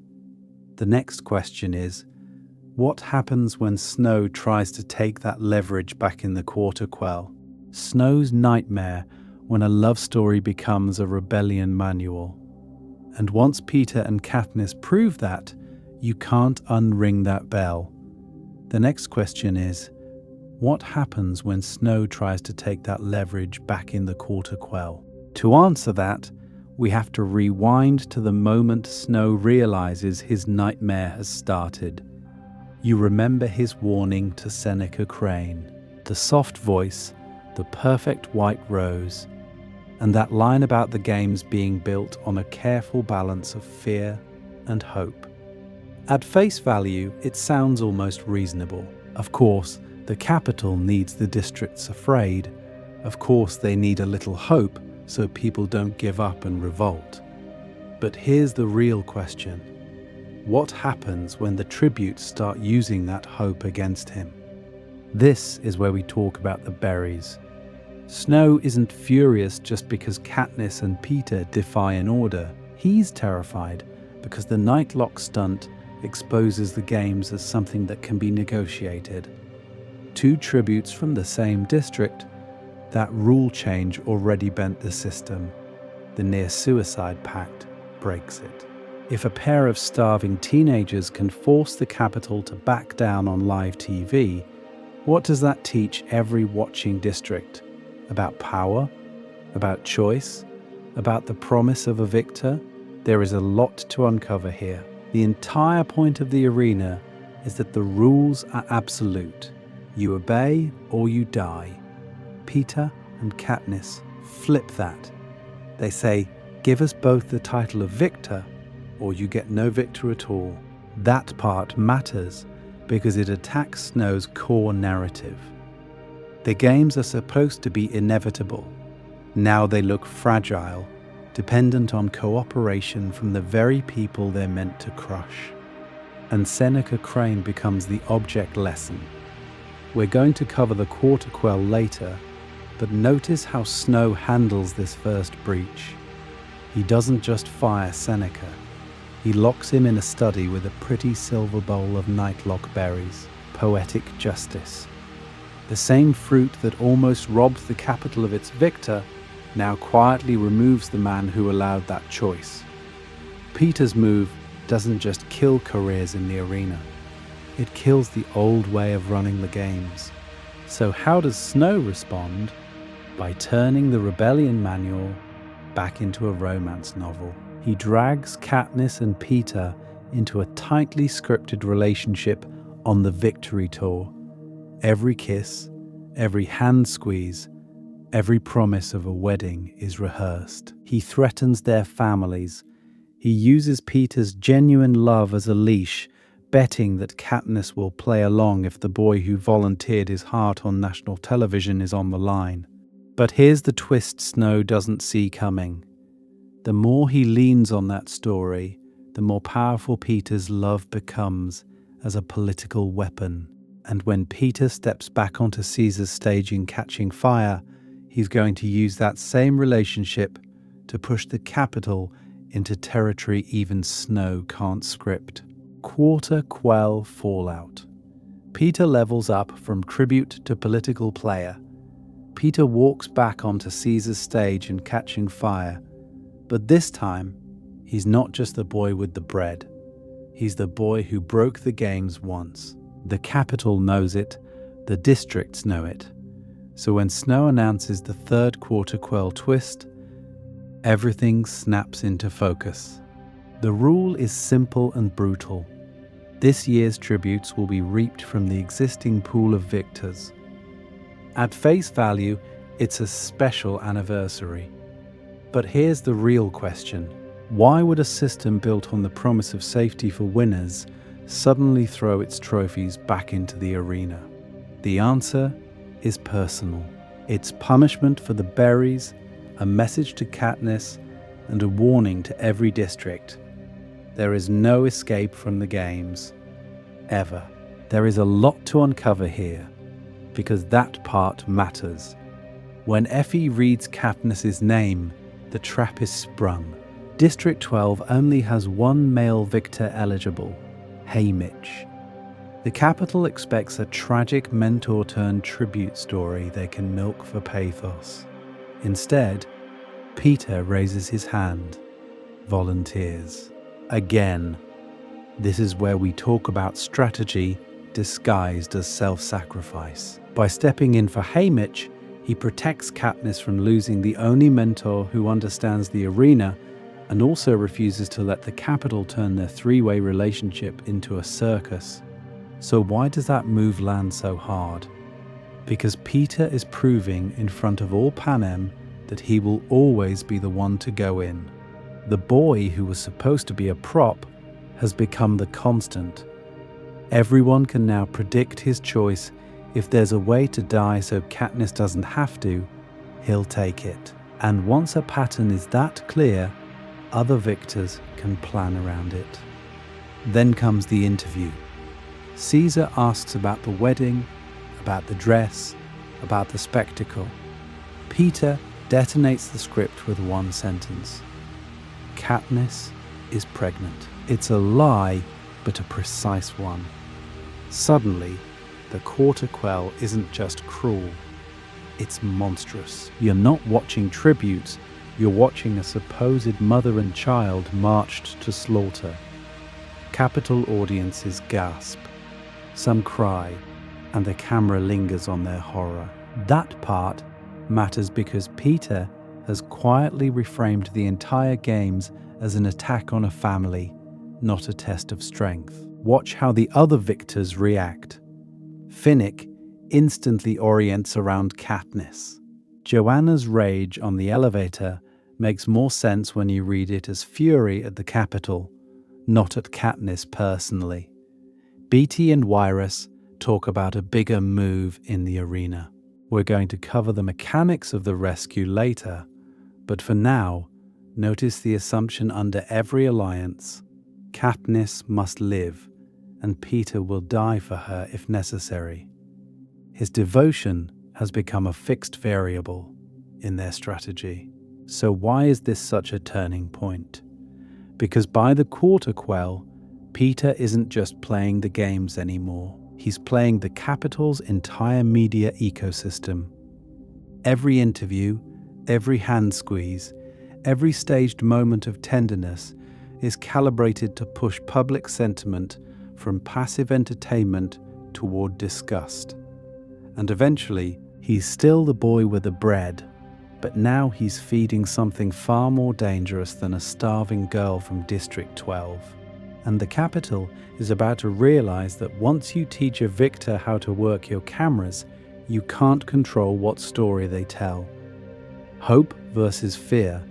The next question is, what happens when Snow tries to take that leverage back in the quarter quell? Snow's nightmare when a love story becomes a rebellion manual. And once Peeta and Katniss prove that, you can't unring that bell. The next question is, What happens when Snow tries to take that leverage back in the Quarter Quell? To answer that, we have to rewind to the moment Snow realizes his nightmare has started. You remember his warning to Seneca Crane, the soft voice, the perfect white rose, and that line about the games being built on a careful balance of fear and hope. At face value, it sounds almost reasonable. Of course, the capital needs the districts afraid. Of course, they need a little hope so people don't give up and revolt. But here's the real question. What happens when the tributes start using that hope against him? This is where we talk about the berries. Snow isn't furious just because Katniss and Peeta defy an order. He's terrified because the Nightlock stunt exposes the games as something that can be negotiated. Two tributes from the same district, that rule change already bent the system. The near-suicide pact breaks it. If a pair of starving teenagers can force the capital to back down on live TV, what does that teach every watching district? About power? About choice? About the promise of a victor? There is a lot to uncover here. The entire point of the arena is that the rules are absolute. You obey or you die. Peeta and Katniss flip that. They say, give us both the title of victor or you get no victor at all. That part matters because it attacks Snow's core narrative. The games are supposed to be inevitable. Now they look fragile, dependent on cooperation from the very people they're meant to crush. And Seneca Crane becomes the object lesson. We're going to cover the Quarter Quell later, but notice how Snow handles this first breach. He doesn't just fire Seneca. He locks him in a study with a pretty silver bowl of Nightlock berries. Poetic justice. The same fruit that almost robbed the capital of its victor now quietly removes the man who allowed that choice. Peeta's move doesn't just kill careers in the arena. It kills the old way of running the games. So how does Snow respond? By turning the Rebellion manual back into a romance novel. He drags Katniss and Peeta into a tightly scripted relationship on the victory tour. Every kiss, every hand squeeze, every promise of a wedding is rehearsed. He threatens their families. He uses Peeta's genuine love as a leash, betting that Katniss will play along if the boy who volunteered his heart on national television is on the line. But here's the twist Snow doesn't see coming. The more he leans on that story, the more powerful Peeta's love becomes as a political weapon. And when Peeta steps back onto Caesar's stage in Catching Fire, he's going to use that same relationship to push the capital into territory even Snow can't script. Quarter Quell fallout. Peeta levels up from tribute to political player. Peeta walks back onto Caesar's stage in Catching Fire, but this time, he's not just the boy with the bread. He's the boy who broke the games once. The capital knows it, the districts know it. So when Snow announces the third Quarter Quell twist, everything snaps into focus. The rule is simple and brutal. This year's tributes will be reaped from the existing pool of victors. At face value, it's a special anniversary. But here's the real question. Why would a system built on the promise of safety for winners suddenly throw its trophies back into the arena? The answer is personal. It's punishment for the berries, a message to Katniss, and a warning to every district. There is no escape from the games. Ever. There is a lot to uncover here, because that part matters. When Effie reads Katniss's name, the trap is sprung. District 12 only has one male victor eligible, Haymitch. The capital expects a tragic mentor-turned-tribute story they can milk for pathos. Instead, Peeta raises his hand, volunteers. Again, this is where we talk about strategy disguised as self-sacrifice. By stepping in for Haymitch, he protects Katniss from losing the only mentor who understands the arena and also refuses to let the Capitol turn their three-way relationship into a circus. So why does that move land so hard? Because Peeta is proving in front of all Panem that he will always be the one to go in. The boy who was supposed to be a prop has become the constant. Everyone can now predict his choice. If there's a way to die so Katniss doesn't have to, he'll take it. And once a pattern is that clear, other victors can plan around it. Then comes the interview. Caesar asks about the wedding, about the dress, about the spectacle. Peeta detonates the script with one sentence. Katniss is pregnant. It's a lie, but a precise one. Suddenly, the quarter quell isn't just cruel, it's monstrous. You're not watching tributes, you're watching a supposed mother and child marched to slaughter. Capitol audiences gasp. Some cry, and the camera lingers on their horror. That part matters because Peeta has quietly reframed the entire games as an attack on a family, not a test of strength. Watch how the other victors react. Finnick instantly orients around Katniss. Joanna's rage on the elevator makes more sense when you read it as fury at the Capitol, not at Katniss personally. Beatty and Wyrus talk about a bigger move in the arena. We're going to cover the mechanics of the rescue later, but for now, notice the assumption under every alliance. Katniss must live, and Peeta will die for her if necessary. His devotion has become a fixed variable in their strategy. So why is this such a turning point? Because by the quarter quell, Peeta isn't just playing the games anymore. He's playing the Capitol's entire media ecosystem. Every interview, every hand squeeze, every staged moment of tenderness is calibrated to push public sentiment from passive entertainment toward disgust. And eventually, he's still the boy with the bread, but now he's feeding something far more dangerous than a starving girl from District 12. And the Capitol is about to realize that once you teach a victor how to work your cameras, you can't control what story they tell. Hope versus fear,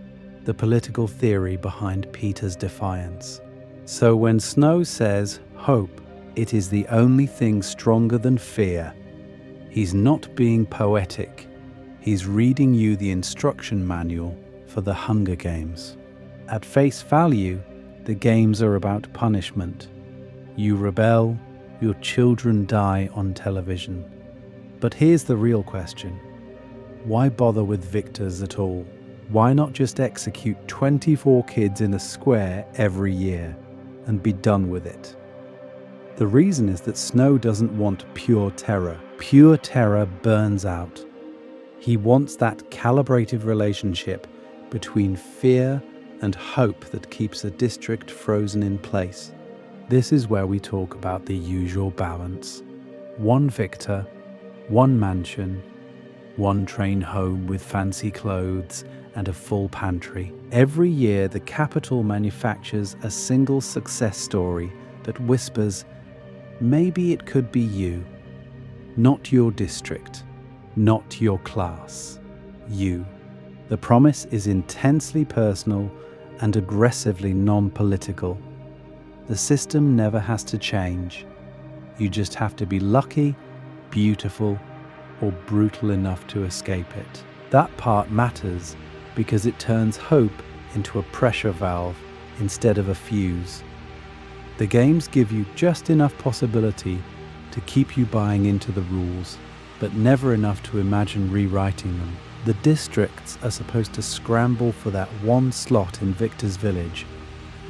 the political theory behind Peeta's defiance. So when Snow says hope, it is the only thing stronger than fear. He's not being poetic. He's reading you the instruction manual for the Hunger Games. At face value, the games are about punishment. You rebel, your children die on television. But here's the real question. Why bother with victors at all? Why not just execute 24 kids in a square every year and be done with it? The reason is that Snow doesn't want pure terror. Pure terror burns out. He wants that calibrated relationship between fear and hope that keeps a district frozen in place. This is where we talk about the usual balance. One victor, one mansion, one train home with fancy clothes and a full pantry. Every year, the Capitol manufactures a single success story that whispers, maybe it could be you. Not your district, not your class, you. The promise is intensely personal and aggressively non-political. The system never has to change. You just have to be lucky, beautiful, or brutal enough to escape it. That part matters because it turns hope into a pressure valve instead of a fuse. The games give you just enough possibility to keep you buying into the rules, but never enough to imagine rewriting them. The districts are supposed to scramble for that one slot in Victor's village,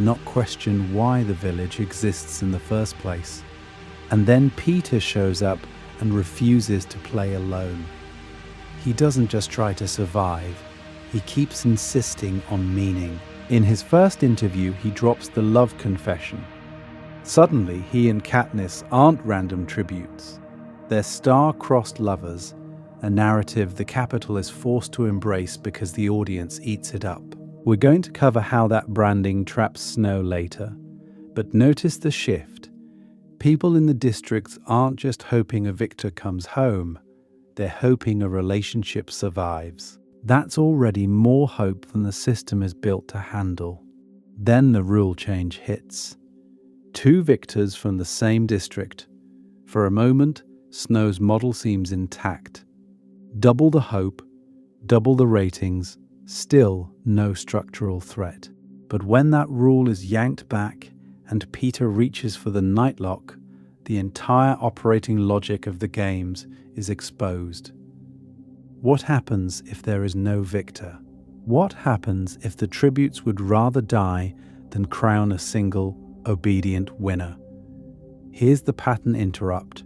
not question why the village exists in the first place. And then Peeta shows up and refuses to play alone. He doesn't just try to survive, he keeps insisting on meaning. In his first interview, he drops the love confession. Suddenly, he and Katniss aren't random tributes. They're star-crossed lovers, a narrative the capital is forced to embrace because the audience eats it up. We're going to cover how that branding traps Snow later, but notice the shift. People in the districts aren't just hoping a victor comes home, they're hoping a relationship survives. That's already more hope than the system is built to handle. Then the rule change hits. 2 victors from the same district. For a moment, Snow's model seems intact. Double the hope, double the ratings, still no structural threat. But when that rule is yanked back and Peeta reaches for the nightlock, the entire operating logic of the games is exposed. What happens if there is no victor? What happens if the tributes would rather die than crown a single, obedient winner? Here's the pattern interrupt.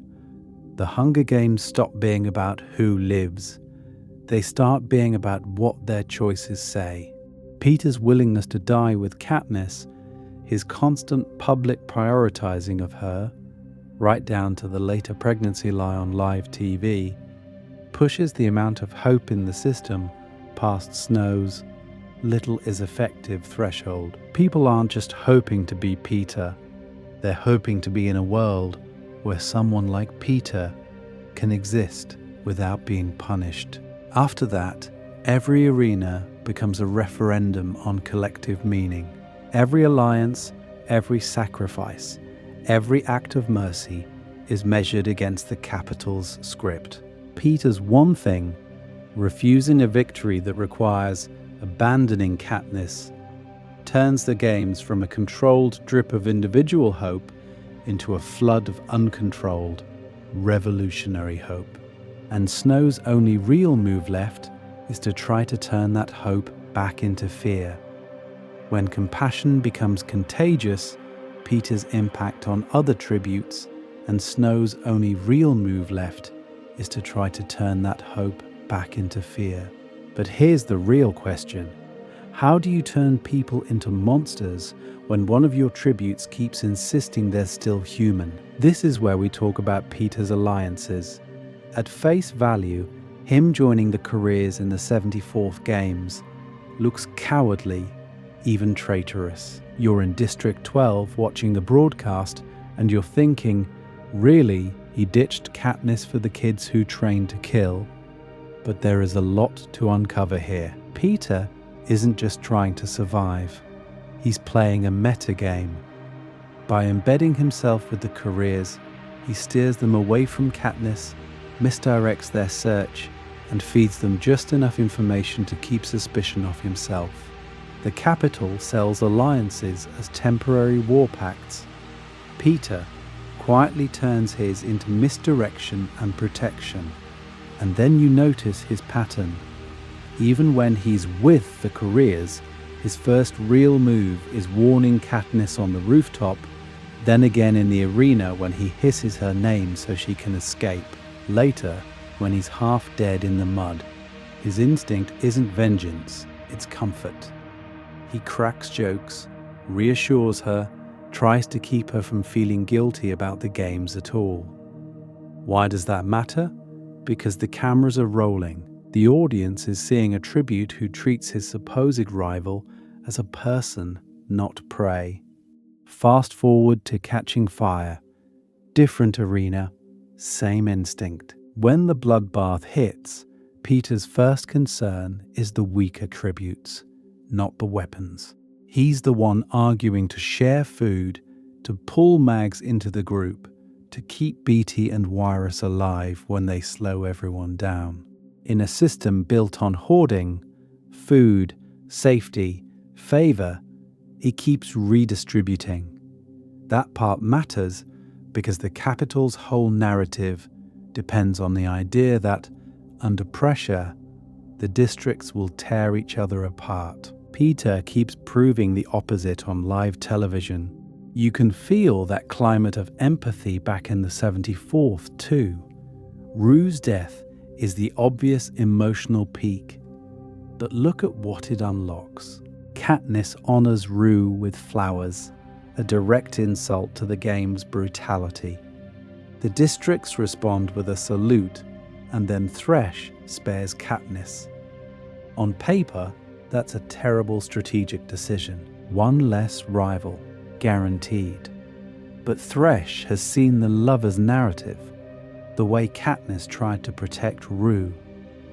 The Hunger Games stop being about who lives. They start being about what their choices say. Peeta's willingness to die with Katniss, his constant public prioritizing of her, right down to the later pregnancy lie on live TV, pushes the amount of hope in the system past Snow's little is effective threshold. People aren't just hoping to be Peeta, they're hoping to be in a world where someone like Peeta can exist without being punished. After that, every arena becomes a referendum on collective meaning. Every alliance, every sacrifice, every act of mercy is measured against the capital's script. Peeta's one thing, refusing a victory that requires abandoning Katniss, turns the games from a controlled drip of individual hope into a flood of uncontrolled, revolutionary hope. And Snow's only real move left is to try to turn that hope back into fear. When compassion becomes contagious, Peeta's impact on other tributes, and Snow's only real move left is to try to turn that hope back into fear. But here's the real question. How do you turn people into monsters when one of your tributes keeps insisting they're still human? This is where we talk about Peeta's alliances. At face value, him joining the careers in the 74th Games looks cowardly, even traitorous. You're in District 12 watching the broadcast and you're thinking, really, he ditched Katniss for the kids who trained to kill? But there is a lot to uncover here. Peeta isn't just trying to survive. He's playing a metagame. By embedding himself with the careers, he steers them away from Katniss, misdirects their search, and feeds them just enough information to keep suspicion off himself. The capital sells alliances as temporary war pacts. Peeta quietly turns his into misdirection and protection. And then you notice his pattern. Even when he's with the careers, his first real move is warning Katniss on the rooftop, then again in the arena when he hisses her name so she can escape. Later, when he's half dead in the mud, his instinct isn't vengeance, it's comfort. He cracks jokes, reassures her, tries to keep her from feeling guilty about the games at all. Why does that matter? Because the cameras are rolling. The audience is seeing a tribute who treats his supposed rival as a person, not prey. Fast forward to Catching Fire. Different arena, same instinct. When the bloodbath hits, Peeta's first concern is the weaker tributes, not the weapons. He's the one arguing to share food, to pull Mags into the group, to keep Beatty and Wirus alive when they slow everyone down. In a system built on hoarding, food, safety, favor, he keeps redistributing. That part matters because the capital's whole narrative depends on the idea that, under pressure, the districts will tear each other apart. Peeta keeps proving the opposite on live television. You can feel that climate of empathy back in the 74th too. Rue's death is the obvious emotional peak. But look at what it unlocks. Katniss honors Rue with flowers, a direct insult to the game's brutality. The districts respond with a salute, and then Thresh spares Katniss. On paper, that's a terrible strategic decision. One less rival, guaranteed. But Thresh has seen the lover's narrative, the way Katniss tried to protect Rue,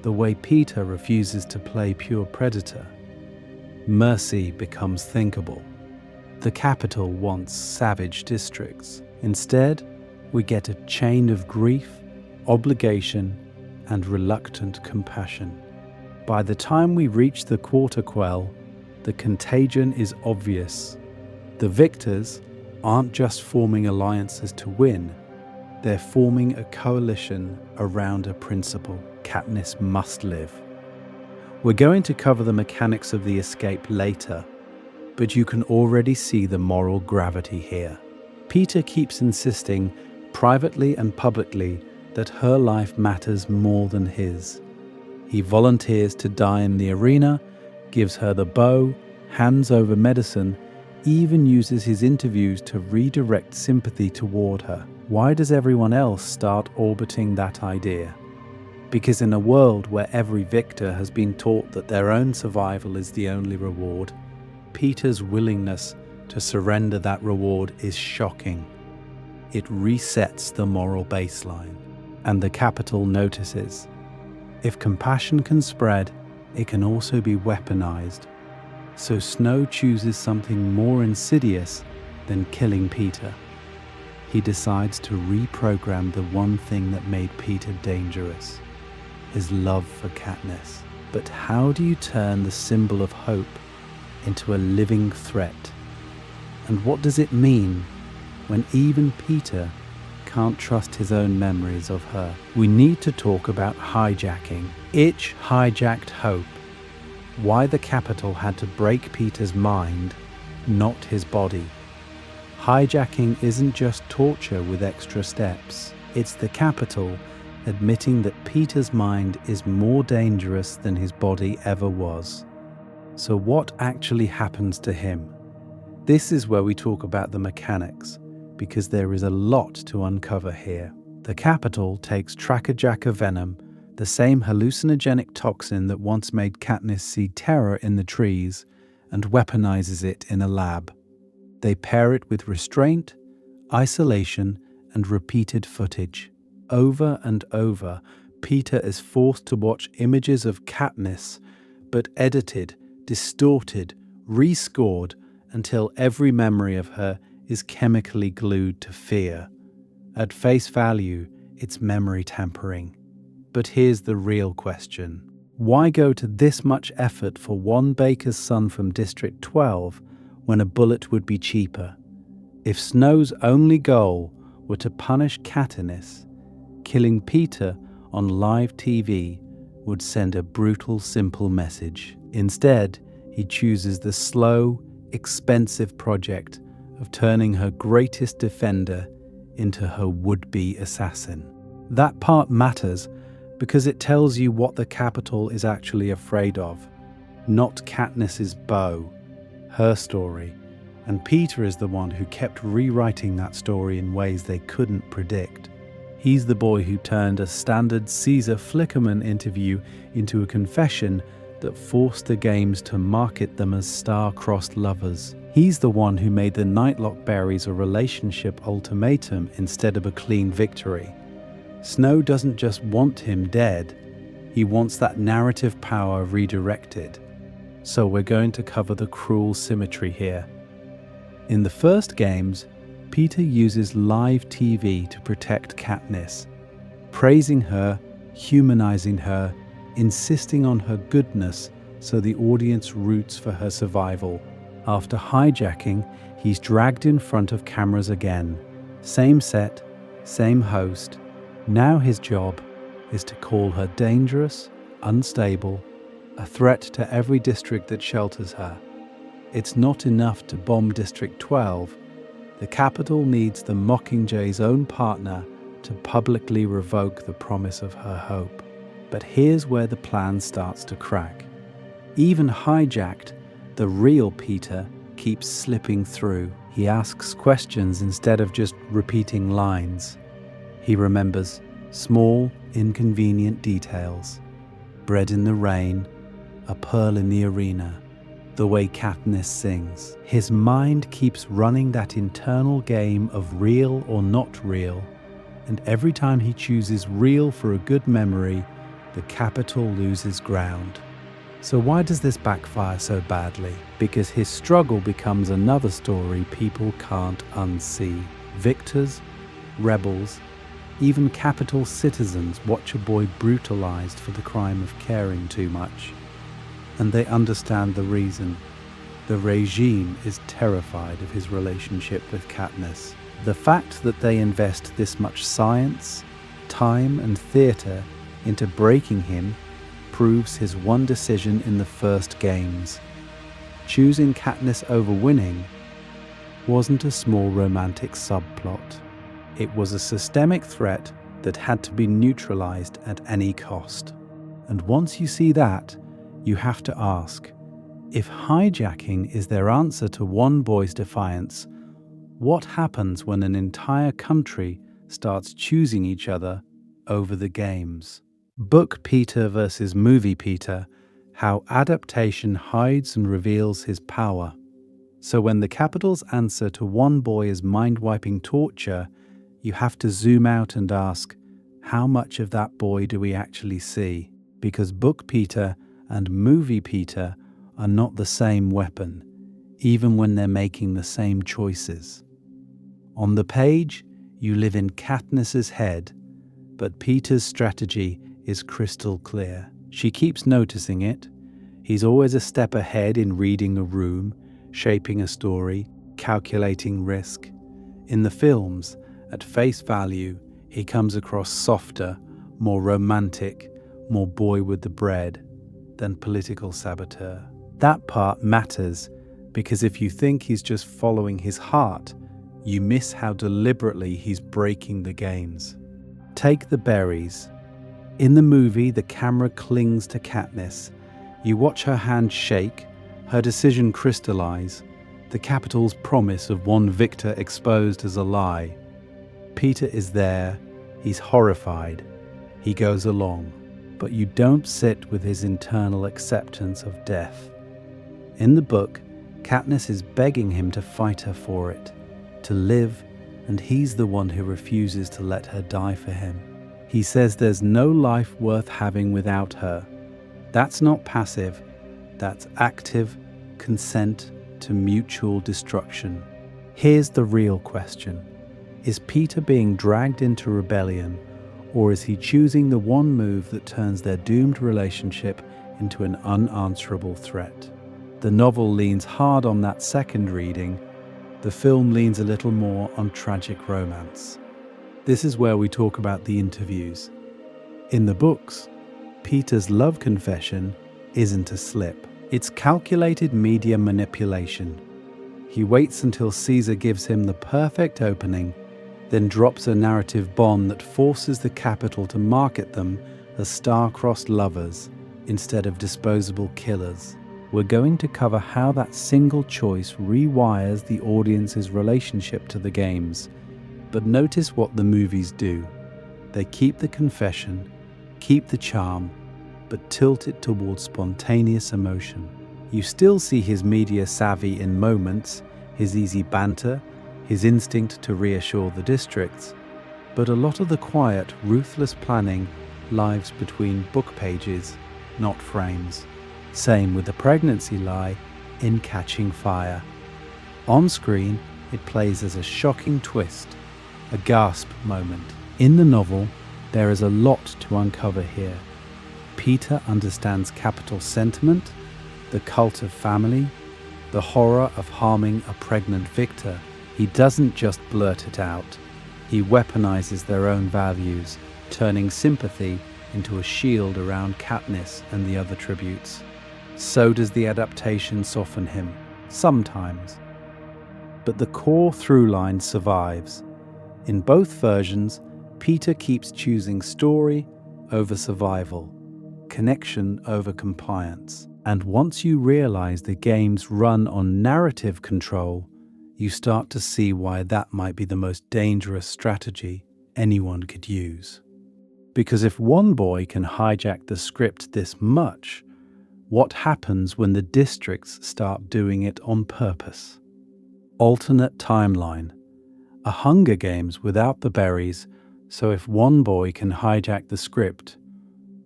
the way Peeta refuses to play pure predator. Mercy becomes thinkable. The capital wants savage districts. Instead, we get a chain of grief, obligation, and reluctant compassion. By the time we reach the Quarter Quell, the contagion is obvious. The victors aren't just forming alliances to win, they're forming a coalition around a principle: Katniss must live. We're going to cover the mechanics of the escape later, but you can already see the moral gravity here. Peeta keeps insisting, privately and publicly, that her life matters more than his. He volunteers to die in the arena, gives her the bow, hands over medicine, even uses his interviews to redirect sympathy toward her. Why does everyone else start orbiting that idea? Because in a world where every victor has been taught that their own survival is the only reward, Peeta's willingness to surrender that reward is shocking. It resets the moral baseline, and the capital notices. If compassion can spread, it can also be weaponized. So Snow chooses something more insidious than killing Peeta. He decides to reprogram the one thing that made Peeta dangerous: his love for Katniss. But how do you turn the symbol of hope into a living threat? And what does it mean when even Peeta can't trust his own memories of her? We need to talk about hijacking. Itch hijacked hope. Why the capital had to break Peeta's mind, not his body. Hijacking isn't just torture with extra steps. It's the capital admitting that Peeta's mind is more dangerous than his body ever was. So what actually happens to him? This is where we talk about the mechanics, because there is a lot to uncover here. The capital takes Tracker-Jacker venom, the same hallucinogenic toxin that once made Katniss see terror in the trees, and weaponizes it in a lab. They pair it with restraint, isolation, and repeated footage. Over and over, Peeta is forced to watch images of Katniss, but edited, distorted, rescored, until every memory of her is chemically glued to fear. At face value, it's memory tampering. But here's the real question. Why go to this much effort for one baker's son from District 12 when a bullet would be cheaper? If Snow's only goal were to punish Katniss, killing Peeta on live TV would send a brutal, simple message. Instead, he chooses the slow, expensive project of turning her greatest defender into her would-be assassin. That part matters because it tells you what the capital is actually afraid of, not Katniss's bow, her story. And Peeta is the one who kept rewriting that story in ways they couldn't predict. He's the boy who turned a standard Caesar Flickerman interview into a confession that forced the games to market them as star-crossed lovers. He's the one who made the Nightlock Berries a relationship ultimatum instead of a clean victory. Snow doesn't just want him dead, he wants that narrative power redirected. So we're going to cover the cruel symmetry here. In the first games, Peeta uses live TV to protect Katniss, praising her, humanizing her, insisting on her goodness so the audience roots for her survival. After hijacking, he's dragged in front of cameras again. Same set, same host. Now his job is to call her dangerous, unstable, a threat to every district that shelters her. It's not enough to bomb District 12. The capital needs the Mockingjay's own partner to publicly revoke the promise of her hope. But here's where the plan starts to crack. Even hijacked, the real Peeta keeps slipping through. He asks questions instead of just repeating lines. He remembers small, inconvenient details: bread in the rain, a pearl in the arena, the way Katniss sings. His mind keeps running that internal game of real or not real, and every time he chooses real for a good memory, the capital loses ground. So why does this backfire so badly? Because his struggle becomes another story people can't unsee. Victors, rebels, even capital citizens watch a boy brutalized for the crime of caring too much. And they understand the reason. The regime is terrified of his relationship with Katniss. The fact that they invest this much science, time and theatre into breaking him proves his one decision in the first games. Choosing Katniss over winning wasn't a small romantic subplot. It was a systemic threat that had to be neutralized at any cost. And once you see that, you have to ask, if hijacking is their answer to one boy's defiance, what happens when an entire country starts choosing each other over the games? Book Peeta versus Movie Peeta: How Adaptation Hides and Reveals His Power. So when the Capitol's answer to one boy is mind-wiping torture, you have to zoom out and ask, how much of that boy do we actually see? Because Book Peeta and Movie Peeta are not the same weapon, even when they're making the same choices. On the page, you live in Katniss's head, but Peeta's strategy is crystal clear. She keeps noticing it. He's always a step ahead in reading a room, shaping a story, calculating risk. In the films, at face value, he comes across softer, more romantic, more boy with the bread than political saboteur. That part matters because if you think he's just following his heart, you miss how deliberately he's breaking the games. Take the berries. In the movie, the camera clings to Katniss. You watch her hand shake, her decision crystallize, the Capitol's promise of one victor exposed as a lie. Peeta is there, he's horrified, he goes along, but you don't sit with his internal acceptance of death. In the book, Katniss is begging him to fight her for it, to live, and he's the one who refuses to let her die for him. He says there's no life worth having without her. That's not passive, that's active consent to mutual destruction. Here's the real question. Is Peeta being dragged into rebellion, or is he choosing the one move that turns their doomed relationship into an unanswerable threat? The novel leans hard on that second reading. The film leans a little more on tragic romance. This is where we talk about the interviews. In the books, Peeta's love confession isn't a slip. It's calculated media manipulation. He waits until Caesar gives him the perfect opening, then drops a narrative bomb that forces the Capitol to market them as star-crossed lovers instead of disposable killers. We're going to cover how that single choice rewires the audience's relationship to the games. But notice what the movies do. They keep the confession, keep the charm, but tilt it towards spontaneous emotion. You still see his media savvy in moments, his easy banter, his instinct to reassure the districts, but a lot of the quiet, ruthless planning lives between book pages, not frames. Same with the pregnancy lie in Catching Fire. On screen, it plays as a shocking twist, a gasp moment. In the novel, there is a lot to uncover here. Peeta understands capital sentiment, the cult of family, the horror of harming a pregnant victor. He doesn't just blurt it out. He weaponizes their own values, turning sympathy into a shield around Katniss and the other tributes. So does the adaptation soften him, sometimes. But the core through line survives. In both versions, Peeta keeps choosing story over survival, connection over compliance. And once you realize the games run on narrative control, you start to see why that might be the most dangerous strategy anyone could use. Because if one boy can hijack the script this much, what happens when the districts start doing it on purpose? Alternate timeline. A Hunger Games without the berries, so if one boy can hijack the script,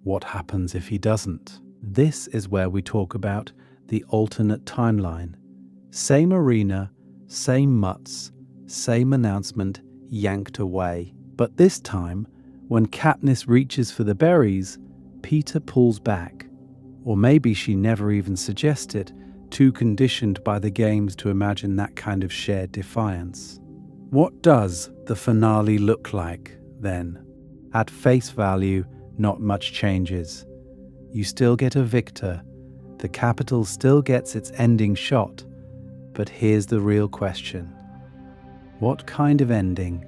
what happens if he doesn't? This is where we talk about the alternate timeline. Same arena, same mutts, same announcement yanked away. But this time, when Katniss reaches for the berries, Peeta pulls back. Or maybe she never even suggested, too conditioned by the games to imagine that kind of shared defiance. What does the finale look like, then? At face value, not much changes. You still get a victor. The Capitol still gets its ending shot. But here's the real question. What kind of ending,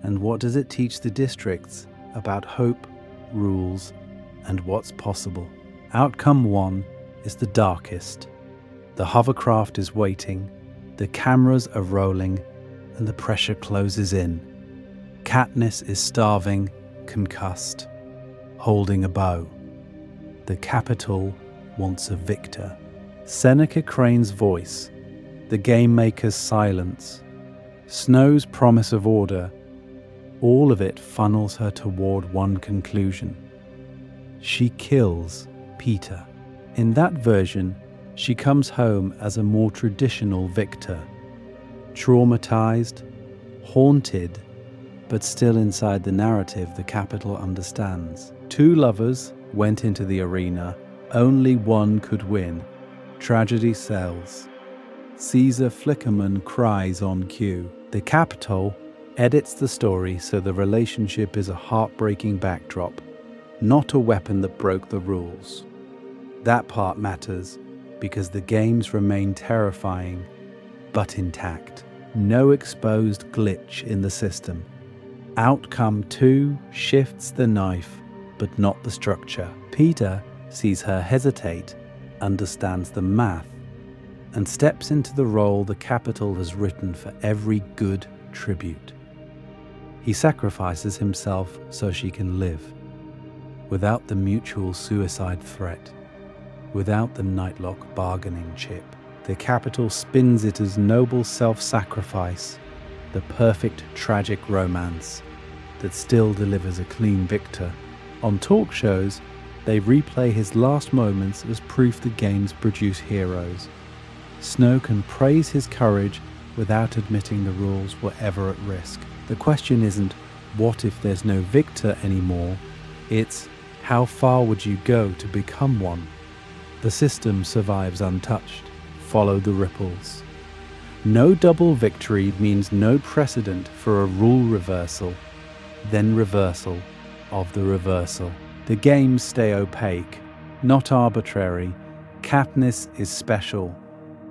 and what does it teach the districts about hope, rules, and what's possible? Outcome 1 is the darkest. The hovercraft is waiting, the cameras are rolling, and the pressure closes in. Katniss is starving, concussed, holding a bow. The Capitol wants a victor. Seneca Crane's voice, the Gamemakers' silence, Snow's promise of order, all of it funnels her toward one conclusion. She kills Peeta. In that version, she comes home as a more traditional victor, traumatized, haunted, but still inside the narrative the Capitol understands. Two lovers went into the arena, only one could win. Tragedy sells. Caesar Flickerman cries on cue. The Capitol edits the story so the relationship is a heartbreaking backdrop, not a weapon that broke the rules. That part matters because the games remain terrifying but intact. No exposed glitch in the system. Outcome 2 shifts the knife, but not the structure. Peeta sees her hesitate, understands the math, and steps into the role the Capitol has written for every good tribute. He sacrifices himself so she can live, without the mutual suicide threat, without the Nightlock bargaining chip. The Capitol spins it as noble self-sacrifice, the perfect tragic romance that still delivers a clean victor. On talk shows, they replay his last moments as proof the games produce heroes. Snow can praise his courage without admitting the rules were ever at risk. The question isn't, what if there's no victor anymore? It's, how far would you go to become one? The system survives untouched. Follow the ripples. No double victory means no precedent for a rule reversal, then reversal of the reversal. The games stay opaque, not arbitrary. Katniss is special,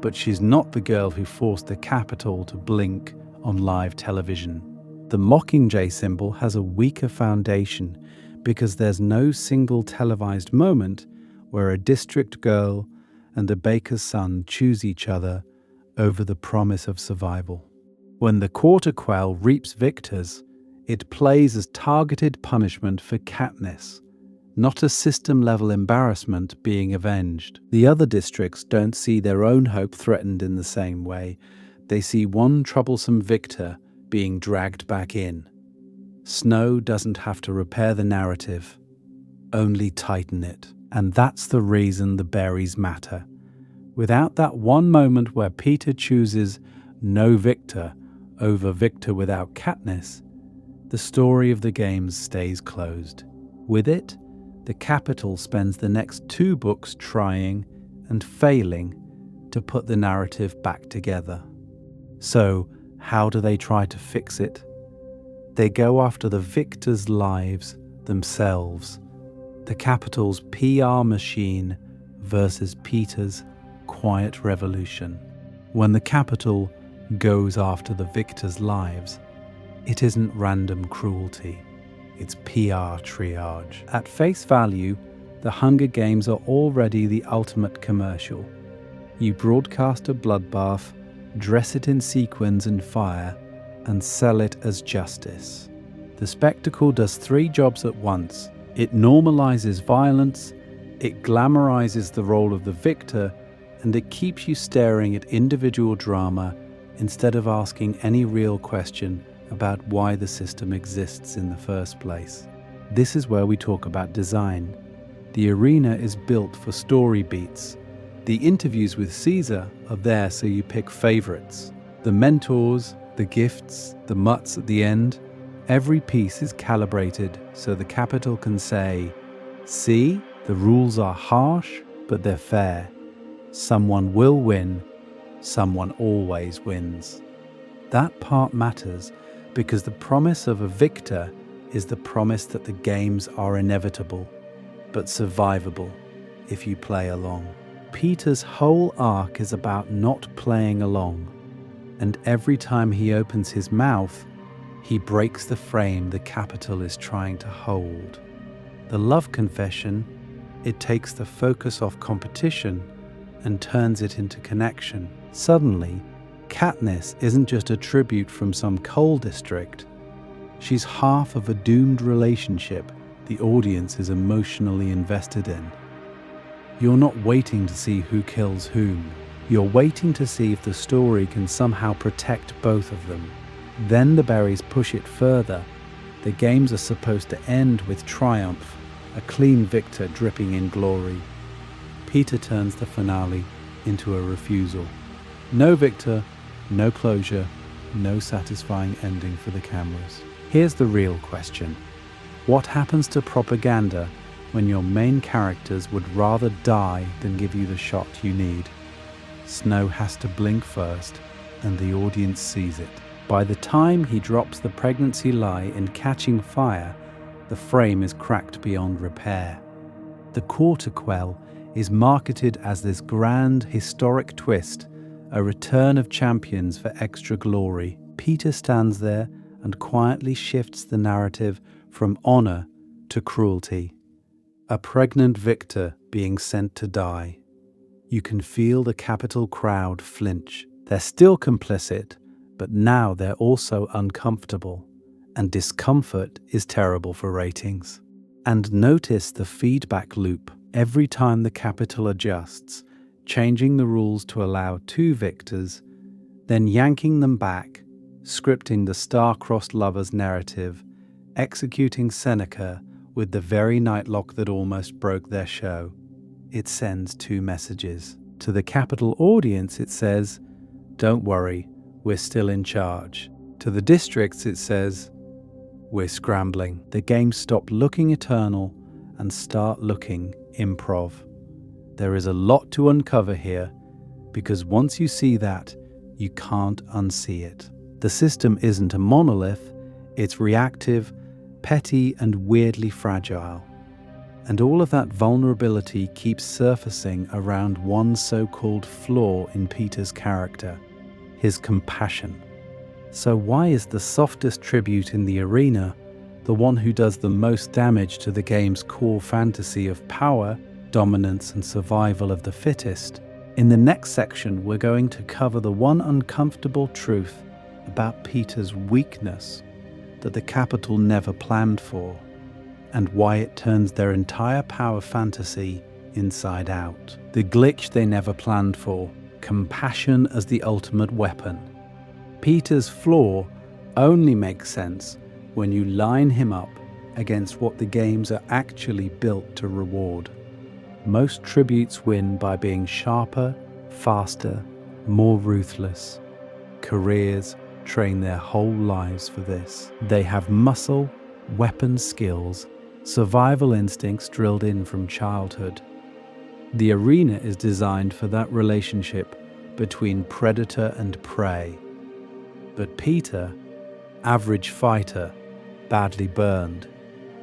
but she's not the girl who forced the Capitol to blink on live television. The Mockingjay symbol has a weaker foundation because there's no single televised moment where a district girl and a baker's son choose each other over the promise of survival. When the Quarter Quell reaps victors, it plays as targeted punishment for Katniss, not a system-level embarrassment being avenged. The other districts don't see their own hope threatened in the same way. They see one troublesome victor being dragged back in. Snow doesn't have to repair the narrative, only tighten it. And that's the reason the berries matter. Without that one moment where Peeta chooses no victor over victor without Katniss, the story of the games stays closed. With it, the Capitol spends the next 2 books trying and failing to put the narrative back together. So, how do they try to fix it? They go after the victors' lives themselves. The Capitol's PR machine versus Peeta's quiet revolution. When the Capitol goes after the victors' lives, it isn't random cruelty, it's PR triage. At face value, the Hunger Games are already the ultimate commercial. You broadcast a bloodbath, dress it in sequins and fire, and sell it as justice. The spectacle does three jobs at once. It normalizes violence, it glamorizes the role of the victor, and it keeps you staring at individual drama instead of asking any real question about why the system exists in the first place. This is where we talk about design. The arena is built for story beats. The interviews with Caesar are there so you pick favorites. The mentors, the gifts, the mutts at the end, every piece is calibrated so the Capitol can say, "See, the rules are harsh, but they're fair. Someone will win, someone always wins." That part matters because the promise of a victor is the promise that the games are inevitable, but survivable if you play along. Peeta's whole arc is about not playing along, and every time he opens his mouth, he breaks the frame the Capitol is trying to hold. The love confession, it takes the focus off competition and turns it into connection. Suddenly, Katniss isn't just a tribute from some coal district. She's half of a doomed relationship the audience is emotionally invested in. You're not waiting to see who kills whom. You're waiting to see if the story can somehow protect both of them. Then the berries push it further. The games are supposed to end with triumph, a clean victor dripping in glory. Peeta turns the finale into a refusal. No victor, no closure, no satisfying ending for the cameras. Here's the real question. What happens to propaganda when your main characters would rather die than give you the shot you need? Snow has to blink first, and the audience sees it. By the time he drops the pregnancy lie in Catching Fire, the frame is cracked beyond repair. The Quarter Quell is marketed as this grand, historic twist, a return of champions for extra glory. Peeta stands there and quietly shifts the narrative from honor to cruelty. A pregnant victor being sent to die. You can feel the Capitol crowd flinch. They're still complicit, but now they're also uncomfortable, and discomfort is terrible for ratings. And notice the feedback loop. Every time the Capitol adjusts, changing the rules to allow two victors, then yanking them back, scripting the star-crossed lovers narrative, executing Seneca with the very nightlock that almost broke their show. It sends two messages. To the Capitol audience, it says, "Don't worry, we're still in charge." To the districts, it says, "We're scrambling." The games stop looking eternal and start looking improv. There is a lot to uncover here, because once you see that, you can't unsee it. The system isn't a monolith, it's reactive, petty, and weirdly fragile. And all of that vulnerability keeps surfacing around one so-called flaw in Peeta's character, his compassion. So why is the softest tribute in the arena the one who does the most damage to the game's core fantasy of power, dominance, and survival of the fittest? In the next section, we're going to cover the one uncomfortable truth about Peeta's weakness that the Capitol never planned for, and why it turns their entire power fantasy inside out. The glitch they never planned for, compassion as the ultimate weapon. Peeta's flaw only makes sense when you line him up against what the games are actually built to reward. Most tributes win by being sharper, faster, more ruthless. Careers train their whole lives for this. They have muscle, weapon skills, survival instincts drilled in from childhood. The arena is designed for that relationship between predator and prey. But Peeta, average fighter, badly burned,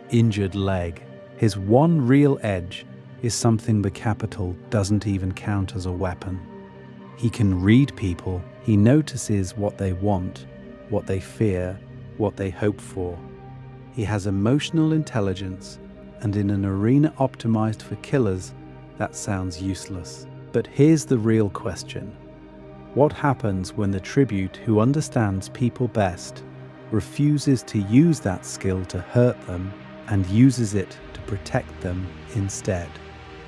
injured leg, his one real edge is something the Capitol doesn't even count as a weapon. He can read people. He notices what they want, what they fear, what they hope for. He has emotional intelligence, and in an arena optimized for killers, that sounds useless. But here's the real question. What happens when the tribute who understands people best, refuses to use that skill to hurt them and uses it to protect them instead.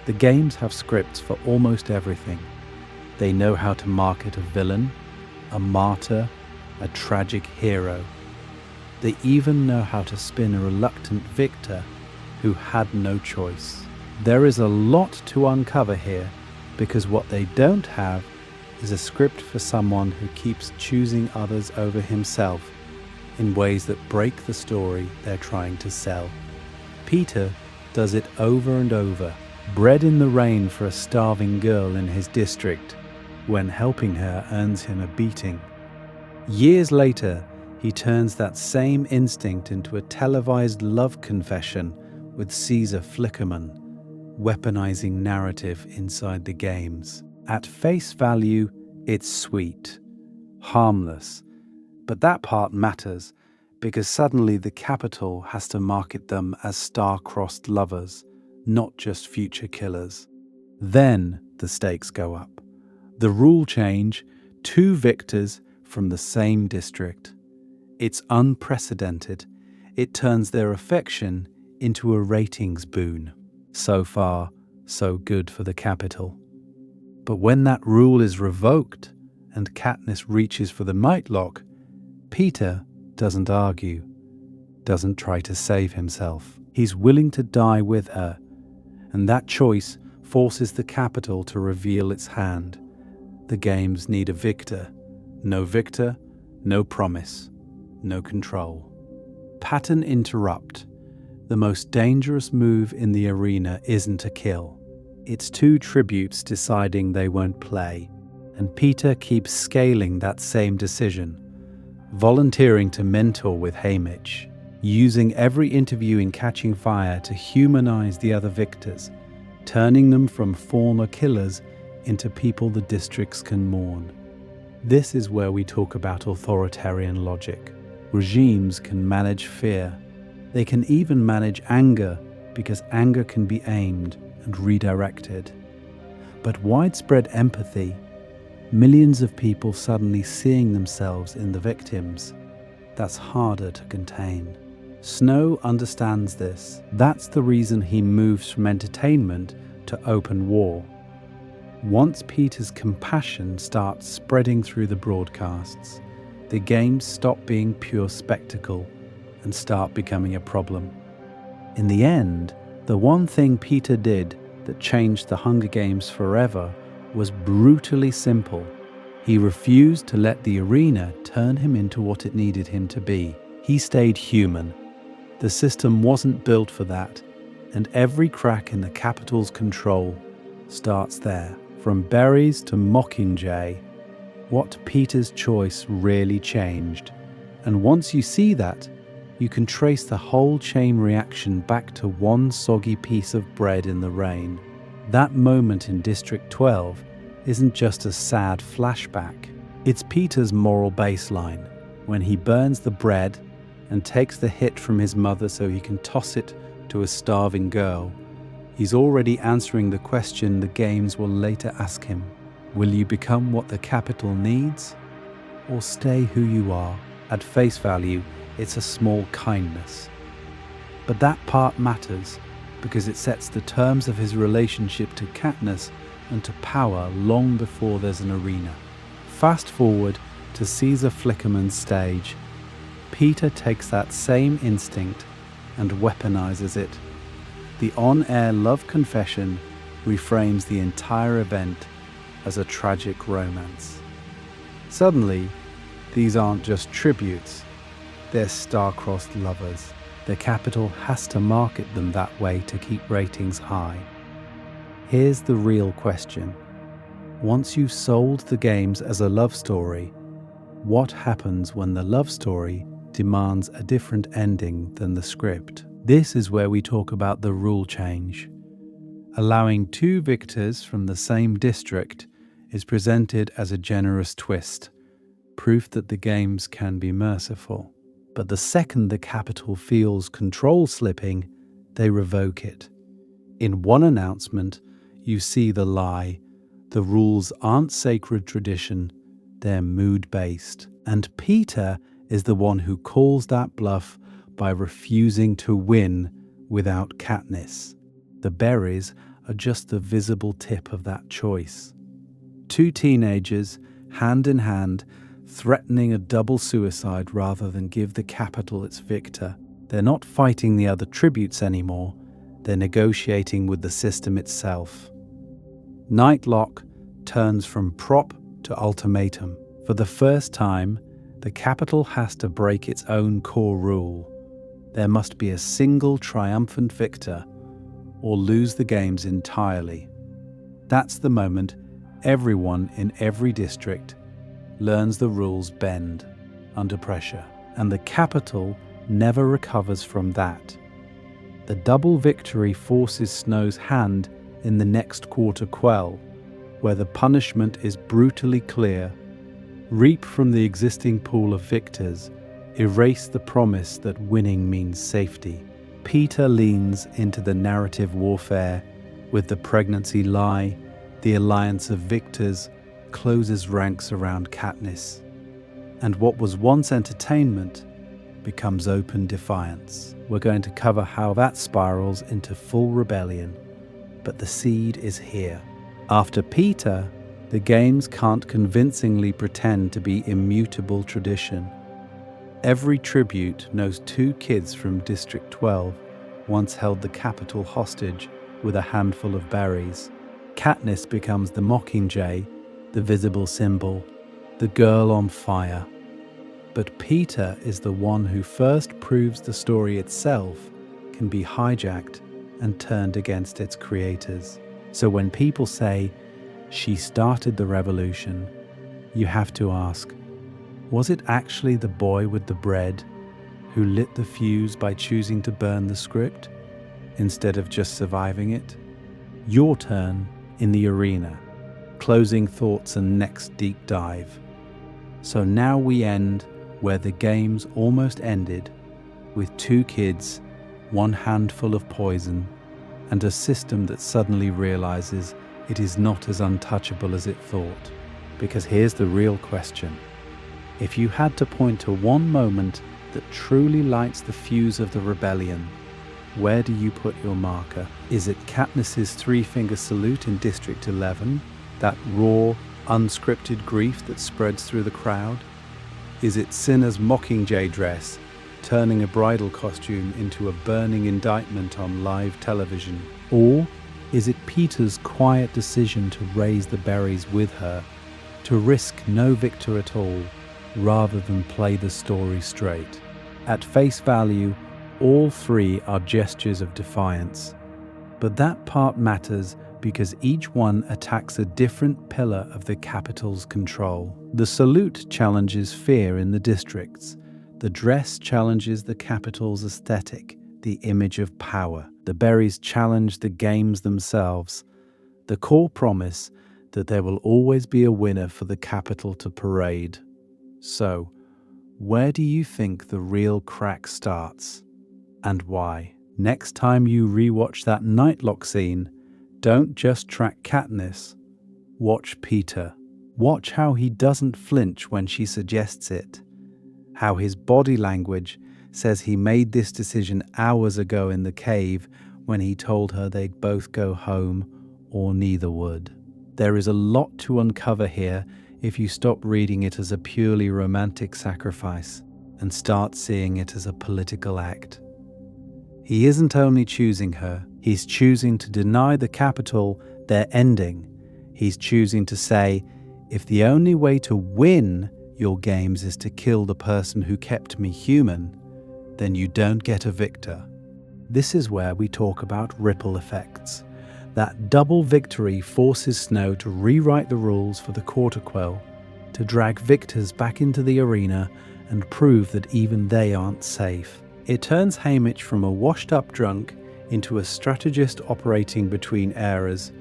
The games have scripts for almost everything. They know how to market a villain, a martyr, a tragic hero. They even know how to spin a reluctant victor who had no choice. There is a lot to uncover here, because what they don't have is a script for someone who keeps choosing others over himself in ways that break the story they're trying to sell. Peeta does it over and over. Bread in the rain for a starving girl in his district, when helping her earns him a beating. Years later, he turns that same instinct into a televised love confession with Caesar Flickerman, weaponizing narrative inside the games. At face value, it's sweet, harmless, but that part matters because suddenly the Capitol has to market them as star-crossed lovers, not just future killers. Then the stakes go up. The rule change, 2 victors from the same district. It's unprecedented. It turns their affection into a ratings boon. So far, so good for the Capitol. But when that rule is revoked and Katniss reaches for the Mightlock, Peeta doesn't argue, doesn't try to save himself. He's willing to die with her, and that choice forces the Capitol to reveal its hand. The games need a victor. No victor, no promise, no control. Pattern interrupt. The most dangerous move in the arena isn't a kill. It's 2 tributes deciding they won't play, and Peeta keeps scaling that same decision, volunteering to mentor with Haymitch, using every interview in Catching Fire to humanize the other victors, turning them from former killers into people the districts can mourn. This is where we talk about authoritarian logic. Regimes can manage fear. They can even manage anger, because anger can be aimed and redirected. But widespread empathy, millions of people suddenly seeing themselves in the victims, that's harder to contain. Snow understands this. That's the reason he moves from entertainment to open war. Once Peeta's compassion starts spreading through the broadcasts, the games stop being pure spectacle and start becoming a problem. In the end, the one thing Peeta did that changed the Hunger Games forever was brutally simple. He refused to let the arena turn him into what it needed him to be. He stayed human. The system wasn't built for that, and every crack in the Capitol's control starts there. From berries to Mockingjay, what Peeta's choice really changed. And once you see that, you can trace the whole chain reaction back to one soggy piece of bread in the rain. That moment in District 12 isn't just a sad flashback. It's Peeta's moral baseline, when he burns the bread and takes the hit from his mother so he can toss it to a starving girl. He's already answering the question the games will later ask him. Will you become what the Capitol needs, or stay who you are? At face value, it's a small kindness. But that part matters because it sets the terms of his relationship to Katniss and to power long before there's an arena. Fast forward to Caesar Flickerman's stage. Peeta takes that same instinct and weaponizes it. The on-air love confession reframes the entire event as a tragic romance. Suddenly, these aren't just tributes, they're star-crossed lovers. The Capitol has to market them that way to keep ratings high. Here's the real question. Once you've sold the games as a love story, what happens when the love story demands a different ending than the script? This is where we talk about the rule change. Allowing 2 victors from the same district is presented as a generous twist, proof that the games can be merciful. But the second the Capitol feels control slipping, they revoke it. In one announcement, you see the lie. The rules aren't sacred tradition, they're mood-based. And Peeta is the one who calls that bluff by refusing to win without Katniss. The berries are just the visible tip of that choice. Two teenagers, hand in hand, threatening a double suicide rather than give the capital its victor. They're not fighting the other tributes anymore, they're negotiating with the system itself. Nightlock turns from prop to ultimatum. For the first time, the capital has to break its own core rule. There must be a single triumphant victor, or lose the games entirely. That's the moment everyone in every district learns the rules bend under pressure, and the capital never recovers from that. The double victory forces Snow's hand in the next quarter quell, where the punishment is brutally clear. Reap from the existing pool of victors, erase the promise that winning means safety. Peeta leans into the narrative warfare with the pregnancy lie. The alliance of victors closes ranks around Katniss, and what was once entertainment becomes open defiance. We're going to cover how that spirals into full rebellion, but the seed is here. After Peeta, the games can't convincingly pretend to be immutable tradition. Every tribute knows two kids from District 12 once held the capital hostage with a handful of berries. Katniss becomes the Mockingjay, the visible symbol, the girl on fire. But Peeta is the one who first proves the story itself can be hijacked and turned against its creators. So when people say, "She started the revolution," you have to ask, was it actually the boy with the bread who lit the fuse by choosing to burn the script instead of just surviving it? Your turn in the arena. Closing thoughts and next deep dive. So now we end where the games almost ended, with two kids, one handful of poison, and a system that suddenly realizes it is not as untouchable as it thought. Because here's the real question. If you had to point to one moment that truly lights the fuse of the rebellion, where do you put your marker? Is it Katniss's three-finger salute in District 11? That raw, unscripted grief that spreads through the crowd? Is it Cinna's Mockingjay dress, turning a bridal costume into a burning indictment on live television? Or is it Peeta's quiet decision to raise the berries with her, to risk no victor at all, rather than play the story straight? At face value, all three are gestures of defiance. But that part matters because each one attacks a different pillar of the capital's control. The salute challenges fear in the districts. The dress challenges the capital's aesthetic, the image of power. The berries challenge the games themselves, the core promise that there will always be a winner for the capital to parade. So, where do you think the real crack starts? And why? Next time you rewatch that Nightlock scene, don't just track Katniss, watch Peeta. Watch how he doesn't flinch when she suggests it, how his body language says he made this decision hours ago in the cave when he told her they'd both go home or neither would. There is a lot to uncover here if you stop reading it as a purely romantic sacrifice and start seeing it as a political act. He isn't only choosing her, he's choosing to deny the capital their ending. He's choosing to say, if the only way to win your games is to kill the person who kept me human, then you don't get a victor. This is where we talk about ripple effects. That double victory forces Snow to rewrite the rules for the Quarter Quell, to drag victors back into the arena and prove that even they aren't safe. It turns Haymitch from a washed-up drunk into a strategist operating between eras,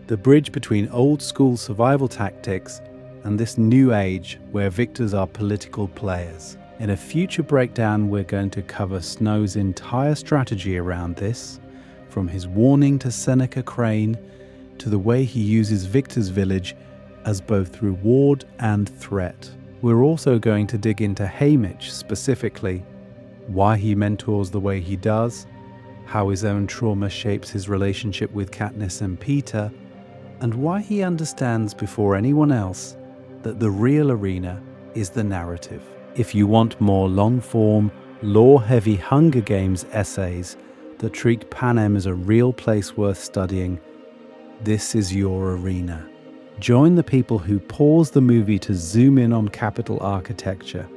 the bridge between old-school survival tactics and this new age where victors are political players. In a future breakdown, we're going to cover Snow's entire strategy around this, from his warning to Seneca Crane, to the way he uses Victor's village as both reward and threat. We're also going to dig into Haymitch specifically, why he mentors the way he does, how his own trauma shapes his relationship with Katniss and Peeta, and why he understands before anyone else that the real arena is the narrative. If you want more long-form, lore-heavy Hunger Games essays that treat Panem as a real place worth studying, this is your arena. Join the people who pause the movie to zoom in on capital architecture,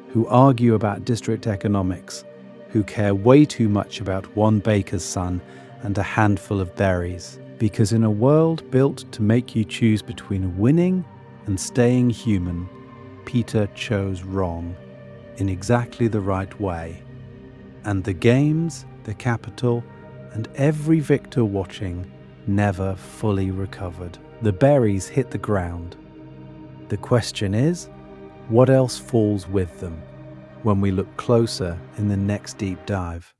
who argue about district economics, who care way too much about one baker's son and a handful of berries. Because in a world built to make you choose between winning and staying human, Peeta chose wrong in exactly the right way. And the games, the capital, and every victor watching never fully recovered. The berries hit the ground. The question is, what else falls with them when we look closer in the next deep dive?